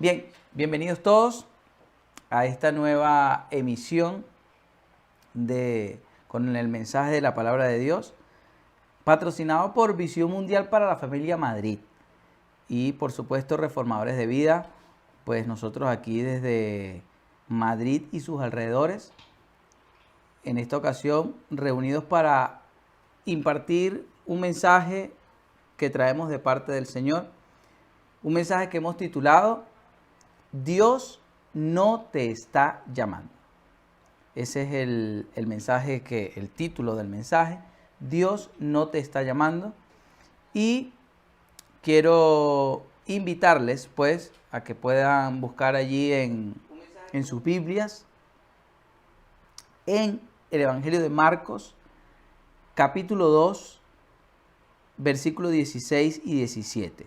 Bien, bienvenidos todos a esta nueva emisión con el mensaje de la palabra de Dios, patrocinado por Visión Mundial para la Familia Madrid y por supuesto Reformadores de Vida, pues nosotros aquí desde Madrid y sus alrededores, en esta ocasión reunidos para impartir un mensaje que traemos de parte del Señor, un mensaje que hemos titulado Dios no te está llamando. Ese es el mensaje, el título del mensaje, Dios no te está llamando. Y quiero invitarles pues a que puedan buscar allí en sus Biblias, en el Evangelio de Marcos, capítulo 2, versículos 16 y 17.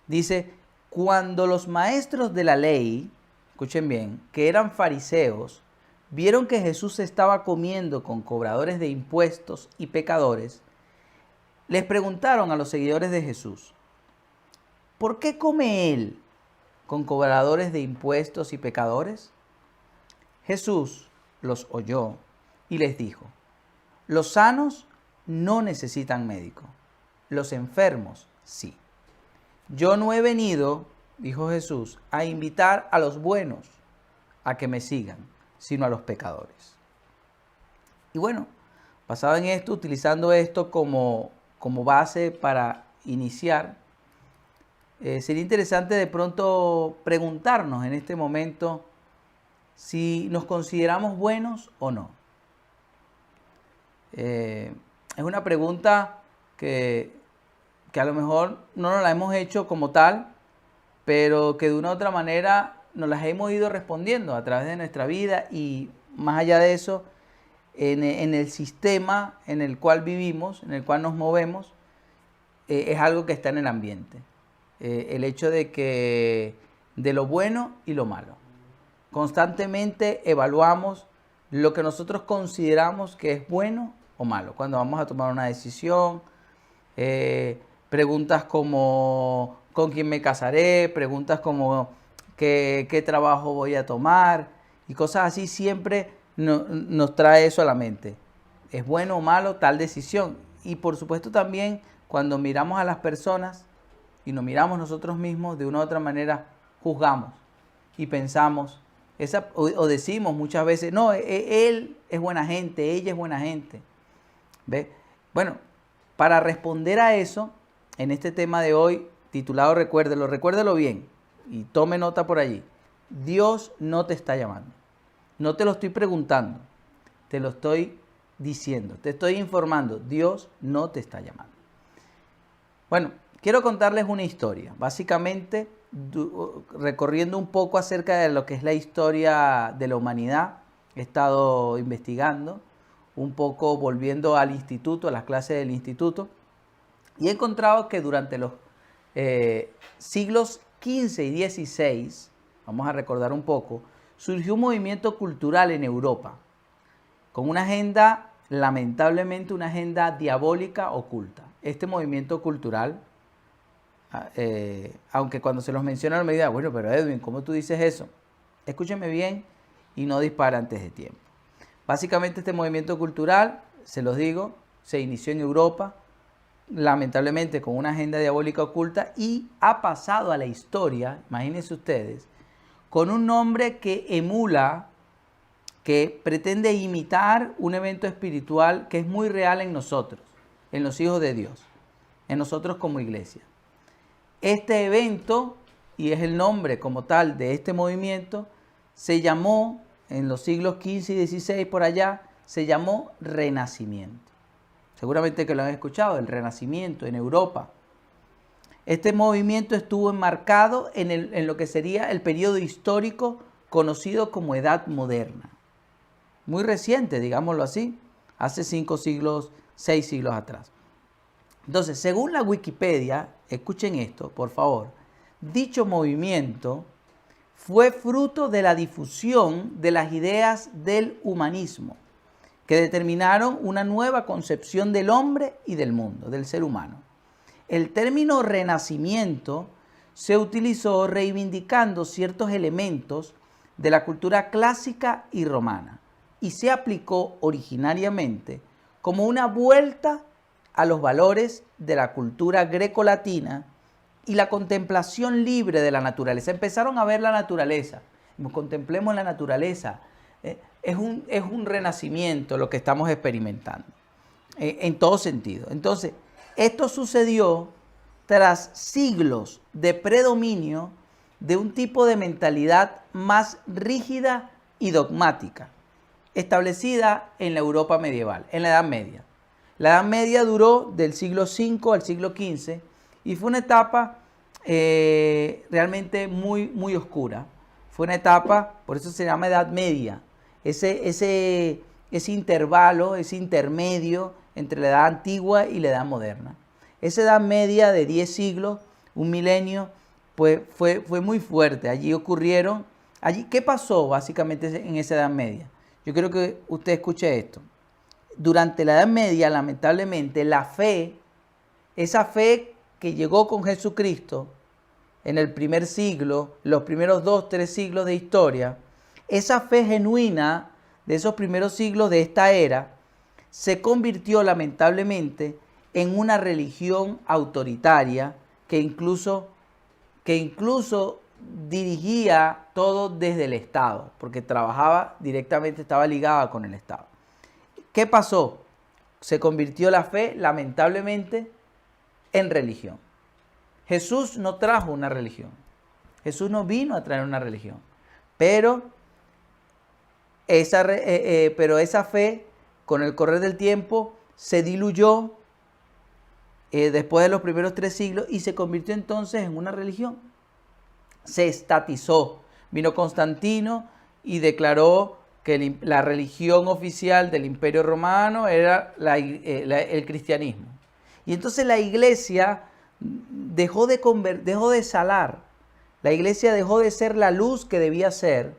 Dice: cuando los maestros de la ley, escuchen bien, que eran fariseos, vieron que Jesús estaba comiendo con cobradores de impuestos y pecadores, les preguntaron a los seguidores de Jesús: ¿por qué come él con cobradores de impuestos y pecadores? Jesús los oyó y les dijo: los sanos no necesitan médico, los enfermos sí. Yo no he venido, dijo Jesús, a invitar a los buenos a que me sigan, sino a los pecadores. Y bueno, basado en esto, utilizando esto como base para iniciar, sería interesante de pronto preguntarnos en este momento si nos consideramos buenos o no. Es una pregunta que a lo mejor no nos la hemos hecho como tal, pero que de una u otra manera nos las hemos ido respondiendo a través de nuestra vida y más allá de eso, en el sistema en el cual vivimos, en el cual nos movemos, es algo que está en el ambiente. El hecho de lo bueno y lo malo. Constantemente evaluamos lo que nosotros consideramos que es bueno o malo. Cuando vamos a tomar una decisión, preguntas como ¿con quién me casaré? Preguntas como ¿qué trabajo voy a tomar? Y cosas así siempre nos trae eso a la mente. ¿Es bueno o malo tal decisión? Y por supuesto también cuando miramos a las personas y nos miramos nosotros mismos, de una u otra manera juzgamos y pensamos o decimos muchas veces, no, él es buena gente, ella es buena gente. ¿Ve? Bueno, para responder a eso, en este tema de hoy, titulado recuérdelo bien y tome nota por allí. Dios no te está llamando. No te lo estoy preguntando, te lo estoy diciendo, te estoy informando. Dios no te está llamando. Bueno, quiero contarles una historia. Básicamente, recorriendo un poco acerca de lo que es la historia de la humanidad, he estado investigando, un poco volviendo al instituto, a las clases del instituto, y he encontrado que durante los siglos XV y XVI, vamos a recordar un poco, surgió un movimiento cultural en Europa, con una agenda, lamentablemente una agenda diabólica oculta. Este movimiento cultural, aunque cuando se los menciona me digan, bueno, pero Edwin, ¿cómo tú dices eso? Escúcheme bien y no dispara antes de tiempo. Básicamente este movimiento cultural, se los digo, se inició en Europa, lamentablemente con una agenda diabólica oculta y ha pasado a la historia, imagínense ustedes, con un nombre que emula, que pretende imitar un evento espiritual que es muy real en nosotros, en los hijos de Dios, en nosotros como iglesia. Este evento, y es el nombre como tal de este movimiento, se llamó, en los siglos XV y XVI por allá, se llamó Renacimiento. Seguramente que lo han escuchado, el Renacimiento en Europa. Este movimiento estuvo enmarcado en lo que sería el periodo histórico conocido como Edad Moderna. Muy reciente, digámoslo así, hace 5 siglos, 6 siglos atrás. Entonces, según la Wikipedia, escuchen esto, por favor, dicho movimiento fue fruto de la difusión de las ideas del humanismo, que determinaron una nueva concepción del hombre y del mundo, del ser humano. El término renacimiento se utilizó reivindicando ciertos elementos de la cultura clásica y romana y se aplicó originariamente como una vuelta a los valores de la cultura grecolatina y la contemplación libre de la naturaleza. Empezaron a ver la naturaleza. Contemplemos la naturaleza. Es un renacimiento lo que estamos experimentando, en todo sentido. Entonces, esto sucedió tras siglos de predominio de un tipo de mentalidad más rígida y dogmática, establecida en la Europa medieval, en la Edad Media. La Edad Media duró del siglo V al siglo XV y fue una etapa realmente muy oscura. Fue una etapa, por eso se llama Edad Media, ese intervalo, ese intermedio entre la Edad Antigua y la Edad Moderna. Esa Edad Media de 10 siglos, un milenio, pues fue muy fuerte. ¿Qué pasó básicamente en esa Edad Media? Yo quiero que usted escuche esto. Durante la Edad Media, lamentablemente, la fe, esa fe que llegó con Jesucristo en el primer siglo, los primeros 2-3 siglos de historia, esa fe genuina de esos primeros siglos de esta era, se convirtió lamentablemente en una religión autoritaria que incluso dirigía todo desde el Estado, porque trabajaba directamente, estaba ligada con el Estado. ¿Qué pasó? Se convirtió la fe, lamentablemente, en religión. Jesús no trajo una religión. Jesús no vino a traer una religión. Pero esa fe, con el correr del tiempo, se diluyó después de los primeros 3 siglos y se convirtió entonces en una religión. Se estatizó. Vino Constantino y declaró que la religión oficial del Imperio Romano era el cristianismo. Y entonces la iglesia dejó de salar. La iglesia dejó de ser la luz que debía ser.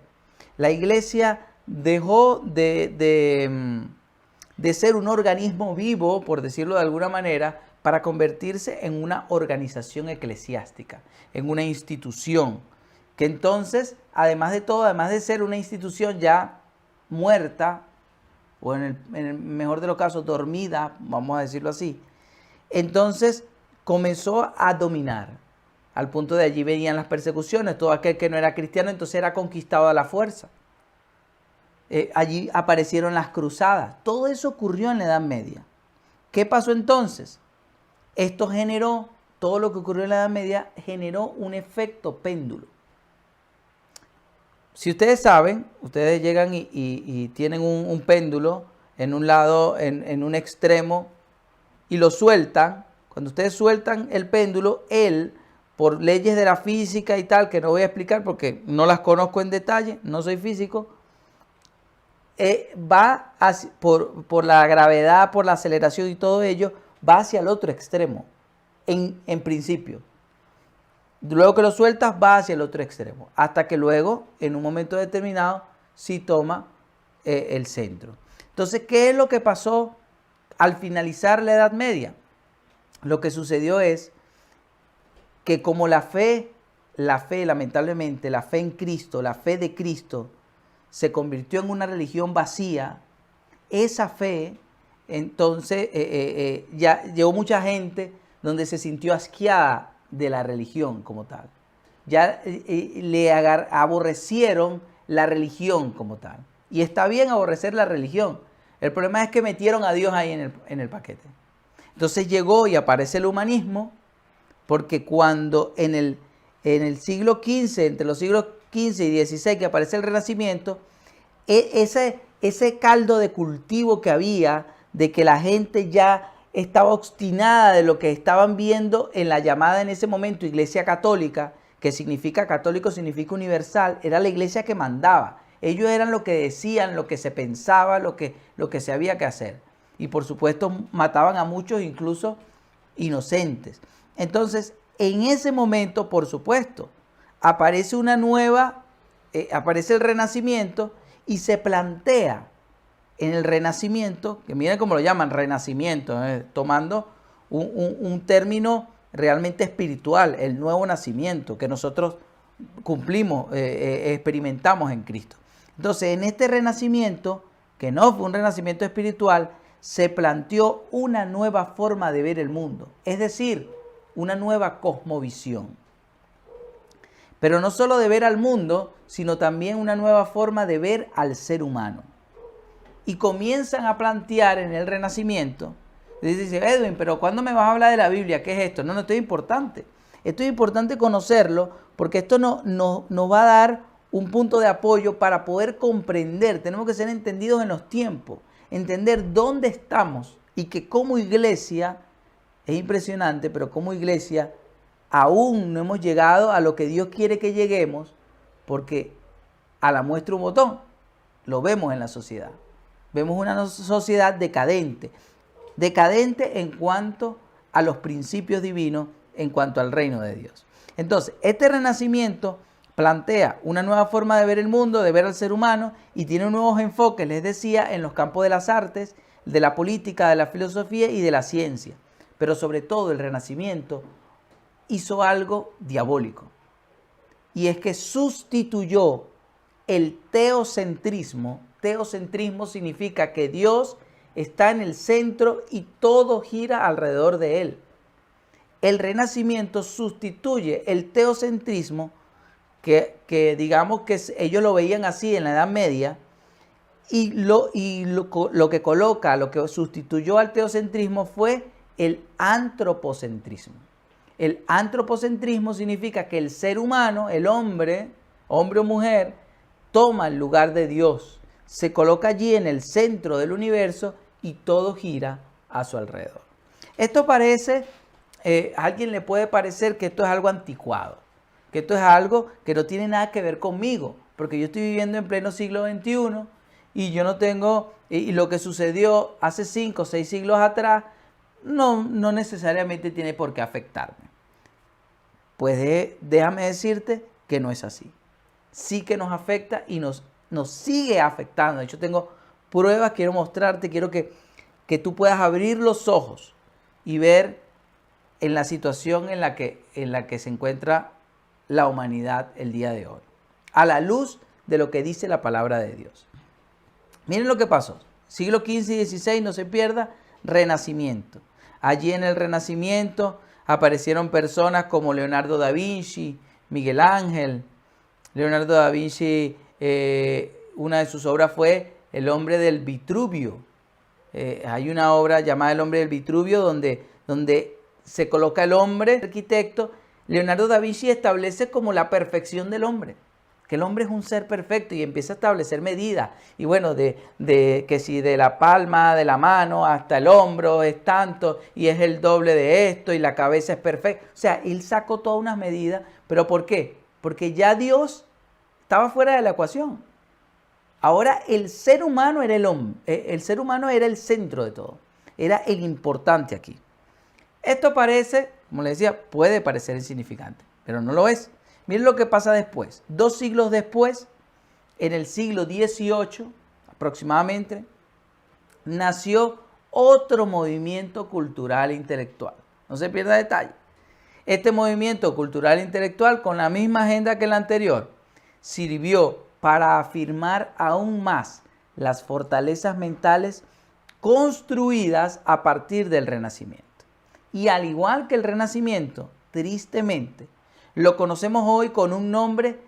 La iglesia dejó de ser un organismo vivo, por decirlo de alguna manera, para convertirse en una organización eclesiástica, en una institución, que entonces, además de todo, además de ser una institución ya muerta, o en el mejor de los casos dormida, vamos a decirlo así, entonces comenzó a dominar, al punto de allí venían las persecuciones. Todo aquel que no era cristiano entonces era conquistado a la fuerza. Allí aparecieron las cruzadas. Todo eso ocurrió en la Edad Media. ¿Qué pasó entonces? Todo lo que ocurrió en la Edad Media generó un efecto péndulo. Si ustedes saben, ustedes llegan y tienen un péndulo en un lado, en un extremo, y lo sueltan. Cuando ustedes sueltan el péndulo, él, por leyes de la física y tal, que no voy a explicar porque no las conozco en detalle, no soy físico, va por la gravedad, por la aceleración y todo ello, va hacia el otro extremo, en principio. Luego que lo sueltas, va hacia el otro extremo, hasta que luego, en un momento determinado, sí toma el centro. Entonces, ¿qué es lo que pasó al finalizar la Edad Media? Lo que sucedió es que como la fe, lamentablemente, la fe en Cristo, la fe de Cristo, se convirtió en una religión vacía, esa fe, entonces, ya llegó mucha gente donde se sintió asqueada de la religión como tal. Ya aborrecieron la religión como tal. Y está bien aborrecer la religión. El problema es que metieron a Dios ahí en el paquete. Entonces llegó y aparece el humanismo, porque cuando en el siglo XV, entre los siglos XV y XVI, que aparece el Renacimiento, ese caldo de cultivo que había, de que la gente ya estaba obstinada de lo que estaban viendo en la llamada en ese momento Iglesia Católica, que significa católico, significa universal, era la iglesia que mandaba. Ellos eran lo que decían, lo que se pensaba, lo que se había que hacer. Y por supuesto mataban a muchos, incluso inocentes. Entonces, en ese momento, por supuesto, aparece aparece el Renacimiento y se plantea en el Renacimiento, que miren cómo lo llaman, Renacimiento, tomando un término realmente espiritual, el nuevo nacimiento que nosotros cumplimos, experimentamos en Cristo. Entonces, en este renacimiento, que no fue un renacimiento espiritual, se planteó una nueva forma de ver el mundo, es decir, una nueva cosmovisión. Pero no solo de ver al mundo, sino también una nueva forma de ver al ser humano. Y comienzan a plantear en el Renacimiento, dice Edwin, pero ¿cuándo me vas a hablar de la Biblia? ¿Qué es esto? No, esto es importante. Esto es importante conocerlo porque esto nos va a dar un punto de apoyo para poder comprender. Tenemos que ser entendidos en los tiempos, entender dónde estamos y que como iglesia, es impresionante, pero como iglesia aún no hemos llegado a lo que Dios quiere que lleguemos, porque a la muestra un botón, lo vemos en la sociedad. Vemos una sociedad decadente en cuanto a los principios divinos, en cuanto al reino de Dios. Entonces, este renacimiento plantea una nueva forma de ver el mundo, de ver al ser humano, y tiene nuevos enfoques, les decía, en los campos de las artes, de la política, de la filosofía y de la ciencia. Pero sobre todo el Renacimiento hizo algo diabólico, y es que sustituyó el teocentrismo. Teocentrismo significa que Dios está en el centro y todo gira alrededor de Él. El Renacimiento sustituye el teocentrismo, que digamos que ellos lo veían así en la Edad Media, y lo que sustituyó al teocentrismo fue el antropocentrismo. El antropocentrismo significa que el ser humano, el hombre o mujer, toma el lugar de Dios, se coloca allí en el centro del universo y todo gira a su alrededor. Esto parece, a alguien le puede parecer que esto es algo anticuado, que esto es algo que no tiene nada que ver conmigo, porque yo estoy viviendo en pleno siglo XXI y yo no tengo, y lo que sucedió hace 5 o 6 siglos atrás no necesariamente tiene por qué afectarme. Pues déjame decirte que no es así. Sí que nos afecta y nos sigue afectando. De hecho, tengo pruebas, quiero mostrarte, quiero que tú puedas abrir los ojos y ver en la situación en la que se encuentra la humanidad el día de hoy, a la luz de lo que dice la palabra de Dios. Miren lo que pasó. Siglo XV y XVI, no se pierda, Renacimiento. Allí en el Renacimiento aparecieron personas como Leonardo da Vinci, Miguel Ángel. Leonardo da Vinci, una de sus obras fue El hombre del Vitruvio. Hay una obra llamada El hombre del Vitruvio donde se coloca el hombre, el arquitecto. Leonardo da Vinci establece como la perfección del hombre, que el hombre es un ser perfecto y empieza a establecer medidas. Y bueno, que si de la palma de la mano hasta el hombro es tanto y es el doble de esto y la cabeza es perfecta. O sea, él sacó todas unas medidas. ¿Pero por qué? Porque ya Dios estaba fuera de la ecuación. Ahora el ser humano era el hombre, el ser humano era el centro de todo, era el importante aquí. Esto parece, como les decía, puede parecer insignificante, pero no lo es. Miren lo que pasa después. 2 siglos después, en el siglo XVIII aproximadamente, nació otro movimiento cultural e intelectual. No se pierda detalle. Este movimiento cultural e intelectual, con la misma agenda que el anterior, sirvió para afirmar aún más las fortalezas mentales construidas a partir del Renacimiento. Y al igual que el Renacimiento, tristemente, lo conocemos hoy con un nombre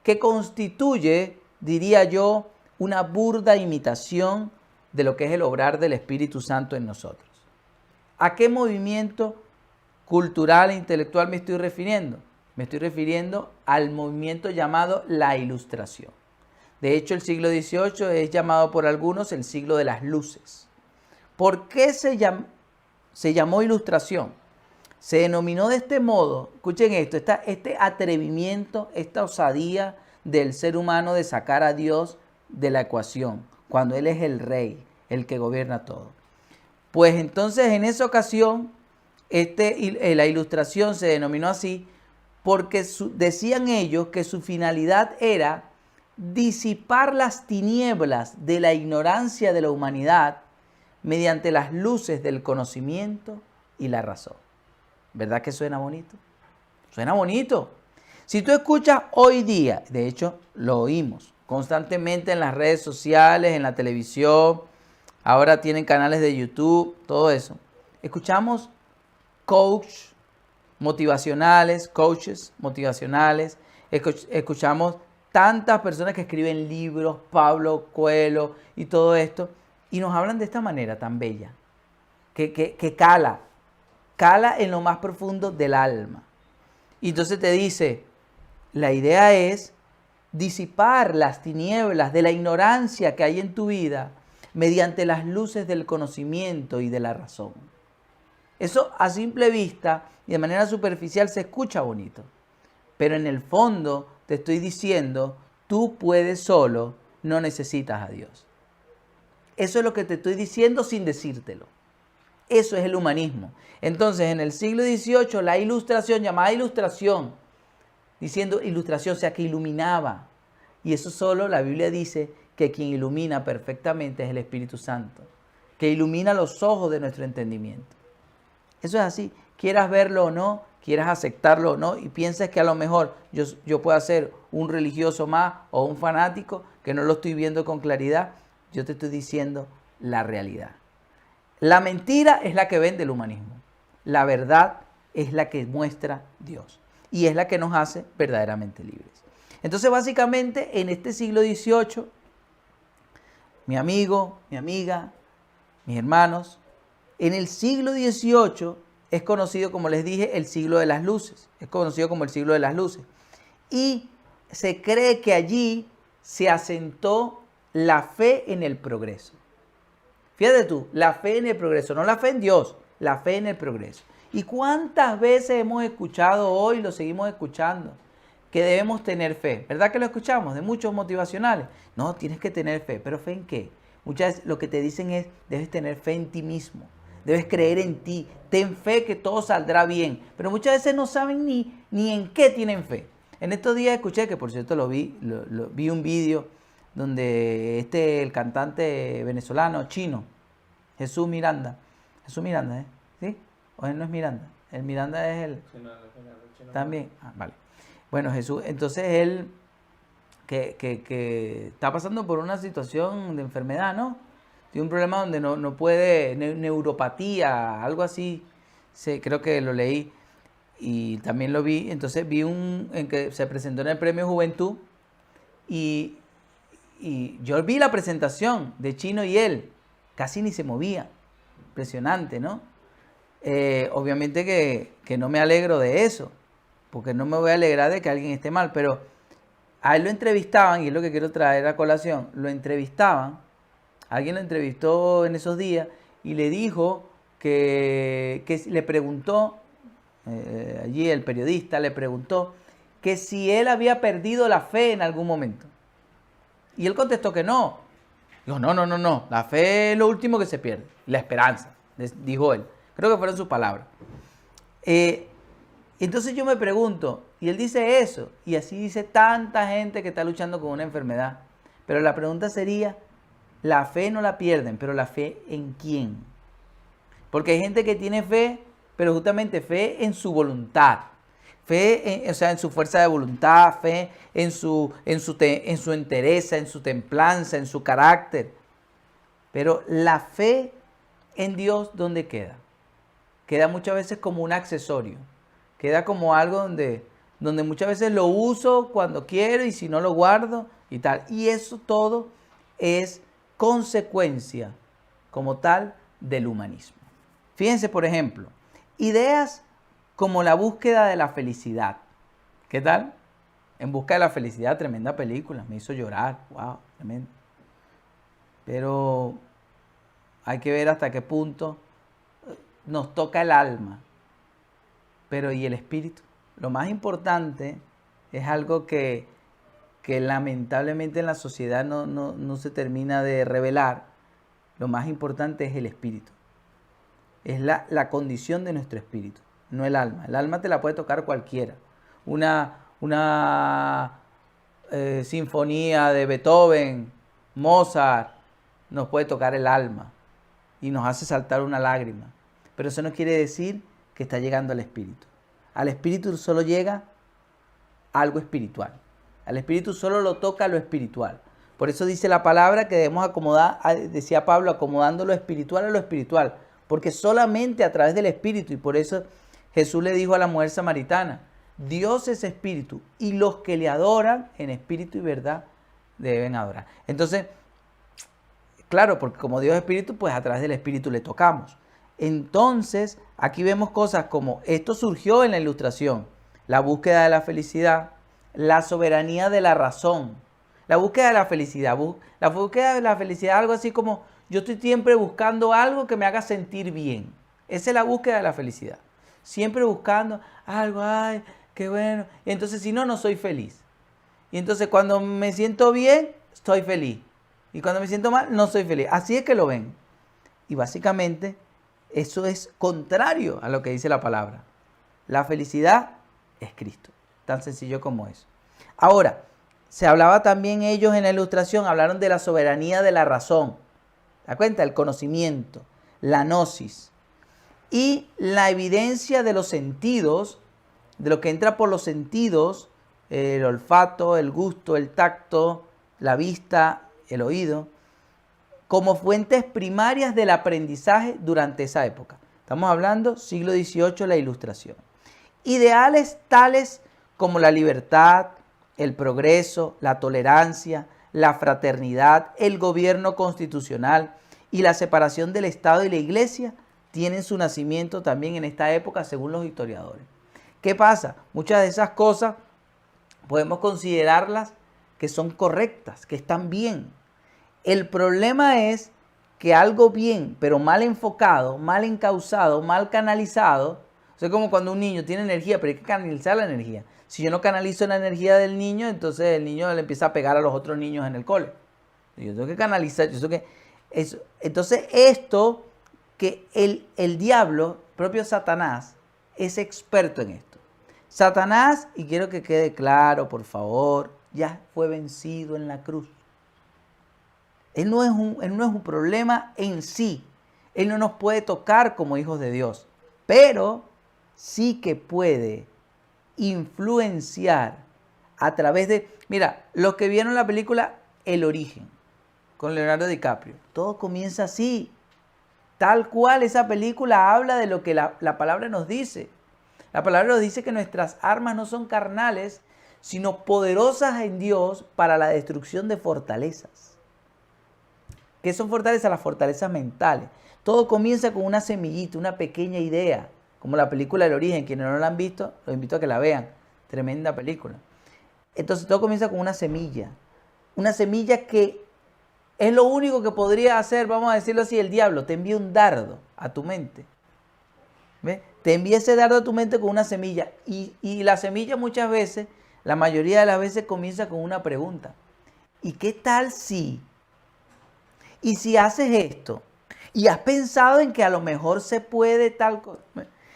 que constituye, diría yo, una burda imitación de lo que es el obrar del Espíritu Santo en nosotros. ¿A qué movimiento cultural e intelectual me estoy refiriendo? Me estoy refiriendo al movimiento llamado la Ilustración. De hecho, el siglo XVIII es llamado por algunos el siglo de las luces. ¿Por qué se llamó Ilustración? Se denominó de este modo, escuchen esto, este atrevimiento, esta osadía del ser humano de sacar a Dios de la ecuación, cuando Él es el rey, el que gobierna todo. Pues entonces en esa ocasión, la Ilustración se denominó así porque decían ellos que su finalidad era disipar las tinieblas de la ignorancia de la humanidad mediante las luces del conocimiento y la razón. ¿Verdad que suena bonito? Suena bonito. Si tú escuchas hoy día, de hecho lo oímos constantemente en las redes sociales, en la televisión, ahora tienen canales de YouTube, todo eso. Escuchamos coaches motivacionales, escuchamos tantas personas que escriben libros, Pablo Coelho y todo esto, y nos hablan de esta manera tan bella, que cala en lo más profundo del alma. Y entonces te dice, la idea es disipar las tinieblas de la ignorancia que hay en tu vida mediante las luces del conocimiento y de la razón. Eso a simple vista y de manera superficial se escucha bonito, pero en el fondo te estoy diciendo, tú puedes solo, no necesitas a Dios. Eso es lo que te estoy diciendo sin decírtelo. Eso es el humanismo. Entonces, en el siglo XVIII, la ilustración, llamada ilustración, diciendo ilustración, o sea, que iluminaba. Y eso solo la Biblia dice que quien ilumina perfectamente es el Espíritu Santo, que ilumina los ojos de nuestro entendimiento. Eso es así, quieras verlo o no, quieras aceptarlo o no, y pienses que a lo mejor yo puedo ser un religioso más o un fanático que no lo estoy viendo con claridad, yo te estoy diciendo la realidad. La mentira es la que vende el humanismo. La verdad es la que muestra Dios y es la que nos hace verdaderamente libres. Entonces, básicamente, en este siglo XVIII, mi amigo, mi amiga, mis hermanos, en el siglo XVIII es conocido, como les dije, el siglo de las luces. Es conocido como el siglo de las luces. Y se cree que allí se asentó la fe en el progreso. Fíjate tú, la fe en el progreso, no la fe en Dios, la fe en el progreso. ¿Y cuántas veces hemos escuchado hoy, lo seguimos escuchando, que debemos tener fe? ¿Verdad que lo escuchamos? De muchos motivacionales. No, tienes que tener fe, ¿pero fe en qué? Muchas veces lo que te dicen es, debes tener fe en ti mismo, debes creer en ti, ten fe que todo saldrá bien. Pero muchas veces no saben ni en qué tienen fe. En estos días escuché, que por cierto vi un vídeo donde el cantante venezolano, chino, Jesús Miranda, ¿eh? ¿Sí? ¿O él no es Miranda? El Miranda es el... También, vale. Bueno, Jesús, entonces él, que está pasando por una situación de enfermedad, ¿no? Tiene un problema donde no puede, neuropatía, algo así, creo que lo leí y también lo vi. Entonces vi en que se presentó en el Premio Juventud y yo vi la presentación de Chino y él, casi ni se movía. Impresionante, ¿no? Obviamente que no me alegro de eso, porque no me voy a alegrar de que alguien esté mal, pero a él lo entrevistaban, y es lo que quiero traer a colación, lo entrevistaban, alguien lo entrevistó en esos días y le dijo que le preguntó, allí el periodista le preguntó, que si él había perdido la fe en algún momento. Y él contestó que no. Dijo, no, la fe es lo último que se pierde, la esperanza, dijo él. Creo que fueron sus palabras. Entonces yo me pregunto, y él dice eso, y así dice tanta gente que está luchando con una enfermedad. Pero la pregunta sería, la fe no la pierden, pero la fe ¿en quién? Porque hay gente que tiene fe, pero justamente fe en su voluntad. Fe en su fuerza de voluntad, fe en su entereza, en su templanza, en su carácter. Pero la fe en Dios, ¿dónde queda? Queda muchas veces como un accesorio. Queda como algo donde muchas veces lo uso cuando quiero y si no lo guardo y tal. Y eso todo es consecuencia como tal del humanismo. Fíjense, por ejemplo, ideas como la búsqueda de la felicidad. ¿Qué tal? En busca de la felicidad, tremenda película, me hizo llorar, wow, tremendo. Pero hay que ver hasta qué punto nos toca el alma. Pero ¿y el espíritu? Lo más importante es algo que lamentablemente en la sociedad no se termina de revelar. Lo más importante es el espíritu. Es la condición de nuestro espíritu, no el alma. El alma te la puede tocar cualquiera. Una sinfonía de Beethoven, Mozart, nos puede tocar el alma y nos hace saltar una lágrima. Pero eso no quiere decir que está llegando al espíritu. Al espíritu solo llega algo espiritual. Al espíritu solo lo toca lo espiritual. Por eso dice la palabra que debemos acomodar, decía Pablo, acomodando lo espiritual a lo espiritual. Porque solamente a través del espíritu, y por eso Jesús le dijo a la mujer samaritana, Dios es espíritu y los que le adoran en espíritu y verdad deben adorar. Entonces, claro, porque como Dios es espíritu, pues a través del espíritu le tocamos. Entonces, aquí vemos cosas como esto surgió en la Ilustración, la búsqueda de la felicidad, la soberanía de la razón, la búsqueda de la felicidad, algo así como yo estoy siempre buscando algo que me haga sentir bien. Esa es la búsqueda de la felicidad. Siempre buscando algo, ay, qué bueno. Y entonces si no, no soy feliz. Y entonces cuando me siento bien, estoy feliz. Y cuando me siento mal, no soy feliz. Así es que lo ven. Y básicamente eso es contrario a lo que dice la palabra. La felicidad es Cristo. Tan sencillo como eso. Ahora, se hablaba también ellos en la Ilustración, hablaron de la soberanía de la razón. ¿Te das cuenta? El conocimiento, la gnosis. Y la evidencia de los sentidos, de lo que entra por los sentidos, el olfato, el gusto, el tacto, la vista, el oído, como fuentes primarias del aprendizaje durante esa época. Estamos hablando siglo XVIII, la Ilustración. Ideales tales como la libertad, el progreso, la tolerancia, la fraternidad, el gobierno constitucional y la separación del Estado y la Iglesia tienen su nacimiento también en esta época según los historiadores. ¿Qué pasa? Muchas de esas cosas podemos considerarlas que son correctas, que están bien. El problema es que algo bien, pero mal enfocado, mal encauzado, mal canalizado, o sea, como cuando un niño tiene energía, pero hay que canalizar la energía. Si yo no canalizo la energía del niño, entonces el niño le empieza a pegar a los otros niños en el cole. Yo tengo que canalizar, yo tengo que... Eso. Entonces esto, que el diablo, propio Satanás, es experto en esto. Satanás, y quiero que quede claro, por favor, ya fue vencido en la cruz. Él no es un problema en sí. Él no nos puede tocar como hijos de Dios. Pero sí que puede influenciar a través de... Mira, los que vieron la película El Origen, con Leonardo DiCaprio, todo comienza así. Tal cual esa película habla de lo que la palabra nos dice. La palabra nos dice que nuestras armas no son carnales, sino poderosas en Dios para la destrucción de fortalezas. ¿Qué son fortalezas? Las fortalezas mentales. Todo comienza con una semillita, una pequeña idea, como la película El Origen. Quienes no la han visto, los invito a que la vean. Tremenda película. Entonces todo comienza con una semilla que es lo único que podría hacer, vamos a decirlo así, el diablo. Te envía un dardo a tu mente. ¿Ves? Te envía ese dardo a tu mente con una semilla. Y la semilla muchas veces, la mayoría de las veces comienza con una pregunta. ¿Y qué tal si? ¿Y si haces esto? ¿Y has pensado en que a lo mejor se puede tal cosa?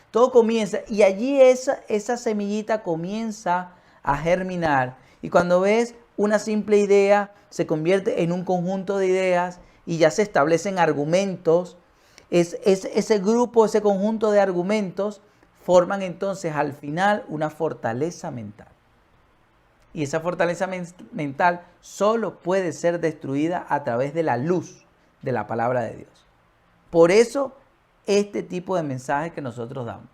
Todo comienza. Y allí esa semillita comienza a germinar. Y cuando ves una simple idea, se convierte en un conjunto de ideas y ya se establecen argumentos. Ese grupo, ese conjunto de argumentos forman entonces al final una fortaleza mental. Y esa fortaleza mental solo puede ser destruida a través de la luz de la palabra de Dios. Por eso, este tipo de mensaje que nosotros damos.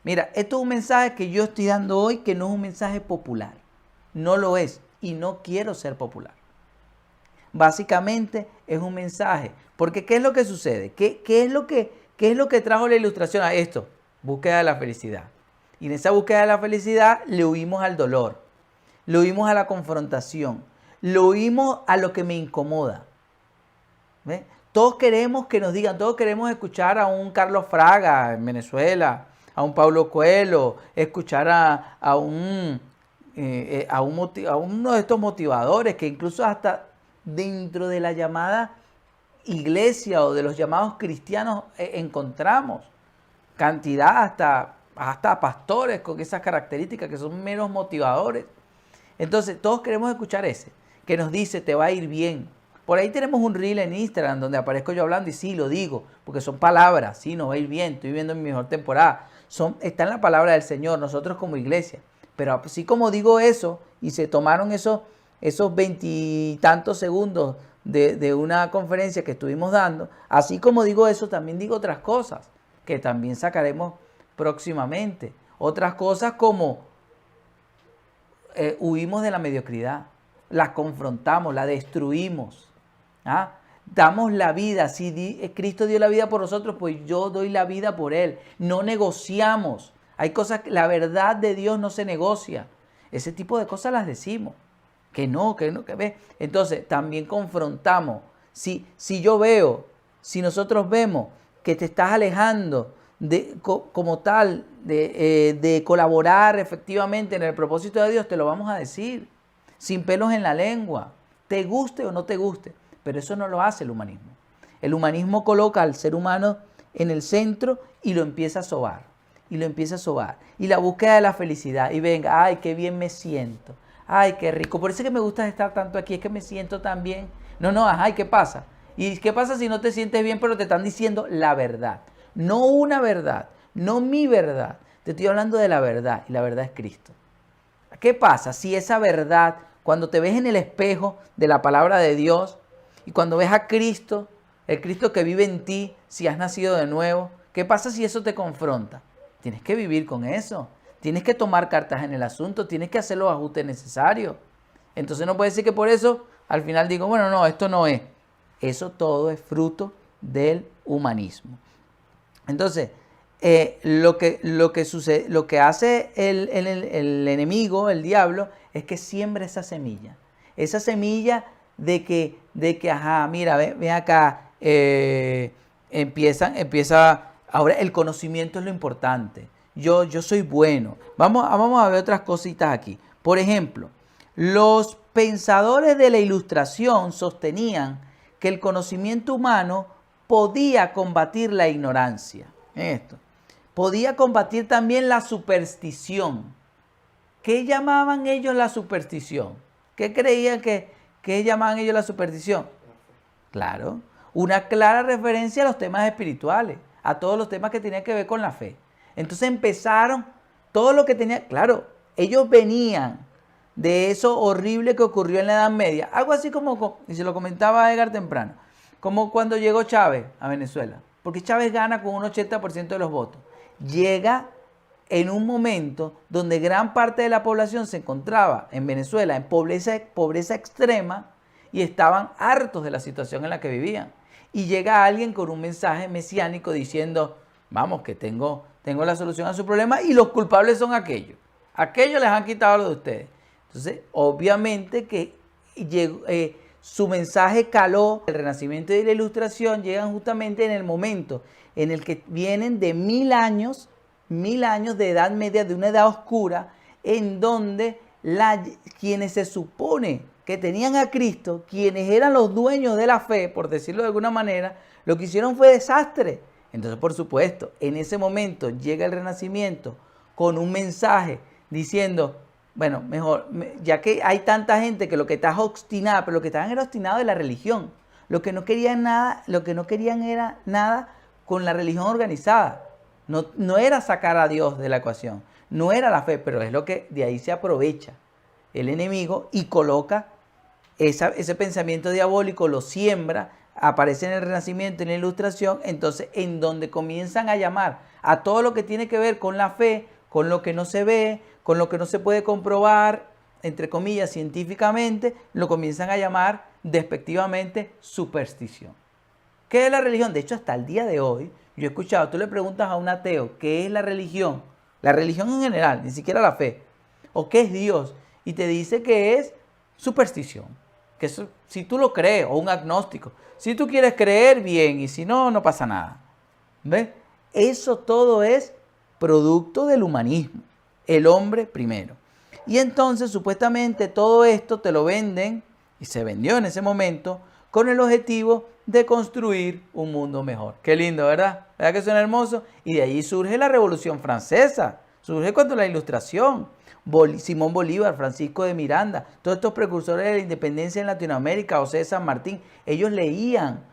Mira, esto es un mensaje que yo estoy dando hoy que no es un mensaje popular. No lo es y no quiero ser popular. Básicamente es un mensaje. Porque ¿qué es lo que sucede? ¿Qué es lo que trajo la Ilustración a esto? Búsqueda de la felicidad. Y en esa búsqueda de la felicidad le huimos al dolor. Le huimos a la confrontación. Le huimos a lo que me incomoda. ¿Ves? Todos queremos que nos digan, todos queremos escuchar a un Carlos Fraga en Venezuela, a un Paulo Coelho, escuchar a uno de estos motivadores que incluso hasta dentro de la llamada iglesia o de los llamados cristianos encontramos cantidad hasta pastores con esas características que son menos motivadores. Entonces todos queremos escuchar ese, que nos dice te va a ir bien. Por ahí tenemos un reel en Instagram donde aparezco yo hablando y sí, lo digo, porque son palabras, sí, nos va a ir bien, estoy viviendo mi mejor temporada. está en la palabra del Señor, nosotros como iglesia. Pero así como digo eso, y se tomaron esos 20 y tantos segundos de una conferencia que estuvimos dando, así como digo eso, también digo otras cosas que también sacaremos próximamente. Otras cosas como huimos de la mediocridad, la confrontamos, la destruimos. ¿Ah? Damos la vida. Si Cristo dio la vida por nosotros, pues yo doy la vida por Él. No negociamos. Hay cosas que la verdad de Dios no se negocia. Ese tipo de cosas las decimos. Que no, que ve. Entonces, también confrontamos. Si nosotros vemos que te estás alejando como tal de colaborar efectivamente en el propósito de Dios, te lo vamos a decir. Sin pelos en la lengua. Te guste o no te guste. Pero eso no lo hace el humanismo. El humanismo coloca al ser humano en el centro y lo empieza a sobar. Y lo empieza a sobar. Y la búsqueda de la felicidad. Y venga, ay, qué bien me siento. Ay, qué rico. Por eso es que me gusta estar tanto aquí. Es que me siento tan bien. No, ay, ¿qué pasa? ¿Y qué pasa si no te sientes bien pero te están diciendo la verdad? No una verdad. No mi verdad. Te estoy hablando de la verdad. Y la verdad es Cristo. ¿Qué pasa si esa verdad, cuando te ves en el espejo de la palabra de Dios, y cuando ves a Cristo, el Cristo que vive en ti, si has nacido de nuevo, ¿qué pasa si eso te confronta? Tienes que vivir con eso. Tienes que tomar cartas en el asunto. Tienes que hacer los ajustes necesarios. Entonces no puede ser que por eso al final digo, bueno, no, esto no es. Eso todo es fruto del humanismo. Entonces, lo que hace el enemigo, el diablo, es que siembra esa semilla. Esa semilla de que ajá, mira, ven acá, empieza, ahora el conocimiento es lo importante. Yo soy bueno. Vamos a ver otras cositas aquí. Por ejemplo, los pensadores de la Ilustración sostenían que el conocimiento humano podía combatir la ignorancia. Esto. Podía combatir también la superstición. ¿Qué llamaban ellos la superstición? ¿Qué creían que llamaban ellos la superstición? Claro, una clara referencia a los temas espirituales, a todos los temas que tenían que ver con la fe. Entonces empezaron, todo lo que tenía, claro, ellos venían de eso horrible que ocurrió en la Edad Media. Algo así como, y se lo comentaba Edgar temprano, como cuando llegó Chávez a Venezuela. Porque Chávez gana con un 80% de los votos. Llega en un momento donde gran parte de la población se encontraba en Venezuela en pobreza extrema y estaban hartos de la situación en la que vivían. Y llega alguien con un mensaje mesiánico diciendo, vamos, que tengo la solución a su problema y los culpables son aquellos. Aquellos les han quitado lo de ustedes. Entonces, obviamente que su mensaje caló. El Renacimiento y la Ilustración llegan justamente en el momento en el que vienen de 1000 años de edad media, de una edad oscura, en donde quienes se supone que tenían a Cristo, quienes eran los dueños de la fe, por decirlo de alguna manera, lo que hicieron fue desastre. Entonces, por supuesto, en ese momento llega el Renacimiento con un mensaje diciendo, bueno, mejor, ya que hay tanta gente que lo que está obstinada, pero lo que estaban era obstinado de la religión. Lo que no querían era nada con la religión organizada. No era sacar a Dios de la ecuación, no era la fe, pero es lo que de ahí se aprovecha el enemigo y coloca ese pensamiento diabólico, lo siembra, aparece en el Renacimiento, en la Ilustración, entonces en donde comienzan a llamar a todo lo que tiene que ver con la fe, con lo que no se ve, con lo que no se puede comprobar, entre comillas, científicamente, lo comienzan a llamar despectivamente superstición. ¿Qué es la religión? De hecho, hasta el día de hoy, yo he escuchado, tú le preguntas a un ateo, ¿qué es la religión? La religión en general, ni siquiera la fe. ¿O qué es Dios? Y te dice que es superstición. Que eso, si tú lo crees, o un agnóstico. Si tú quieres creer, bien, y si no, no pasa nada. ¿Ves? Eso todo es producto del humanismo. El hombre primero. Y entonces, supuestamente, todo esto te lo venden, y se vendió en ese momento, con el objetivo de construir un mundo mejor. Qué lindo, ¿verdad? ¿Verdad que suena hermoso? Y de allí surge la Revolución Francesa. Surge cuando la Ilustración. Simón Bolívar, Francisco de Miranda, todos estos precursores de la independencia en Latinoamérica, José de San Martín, ellos leían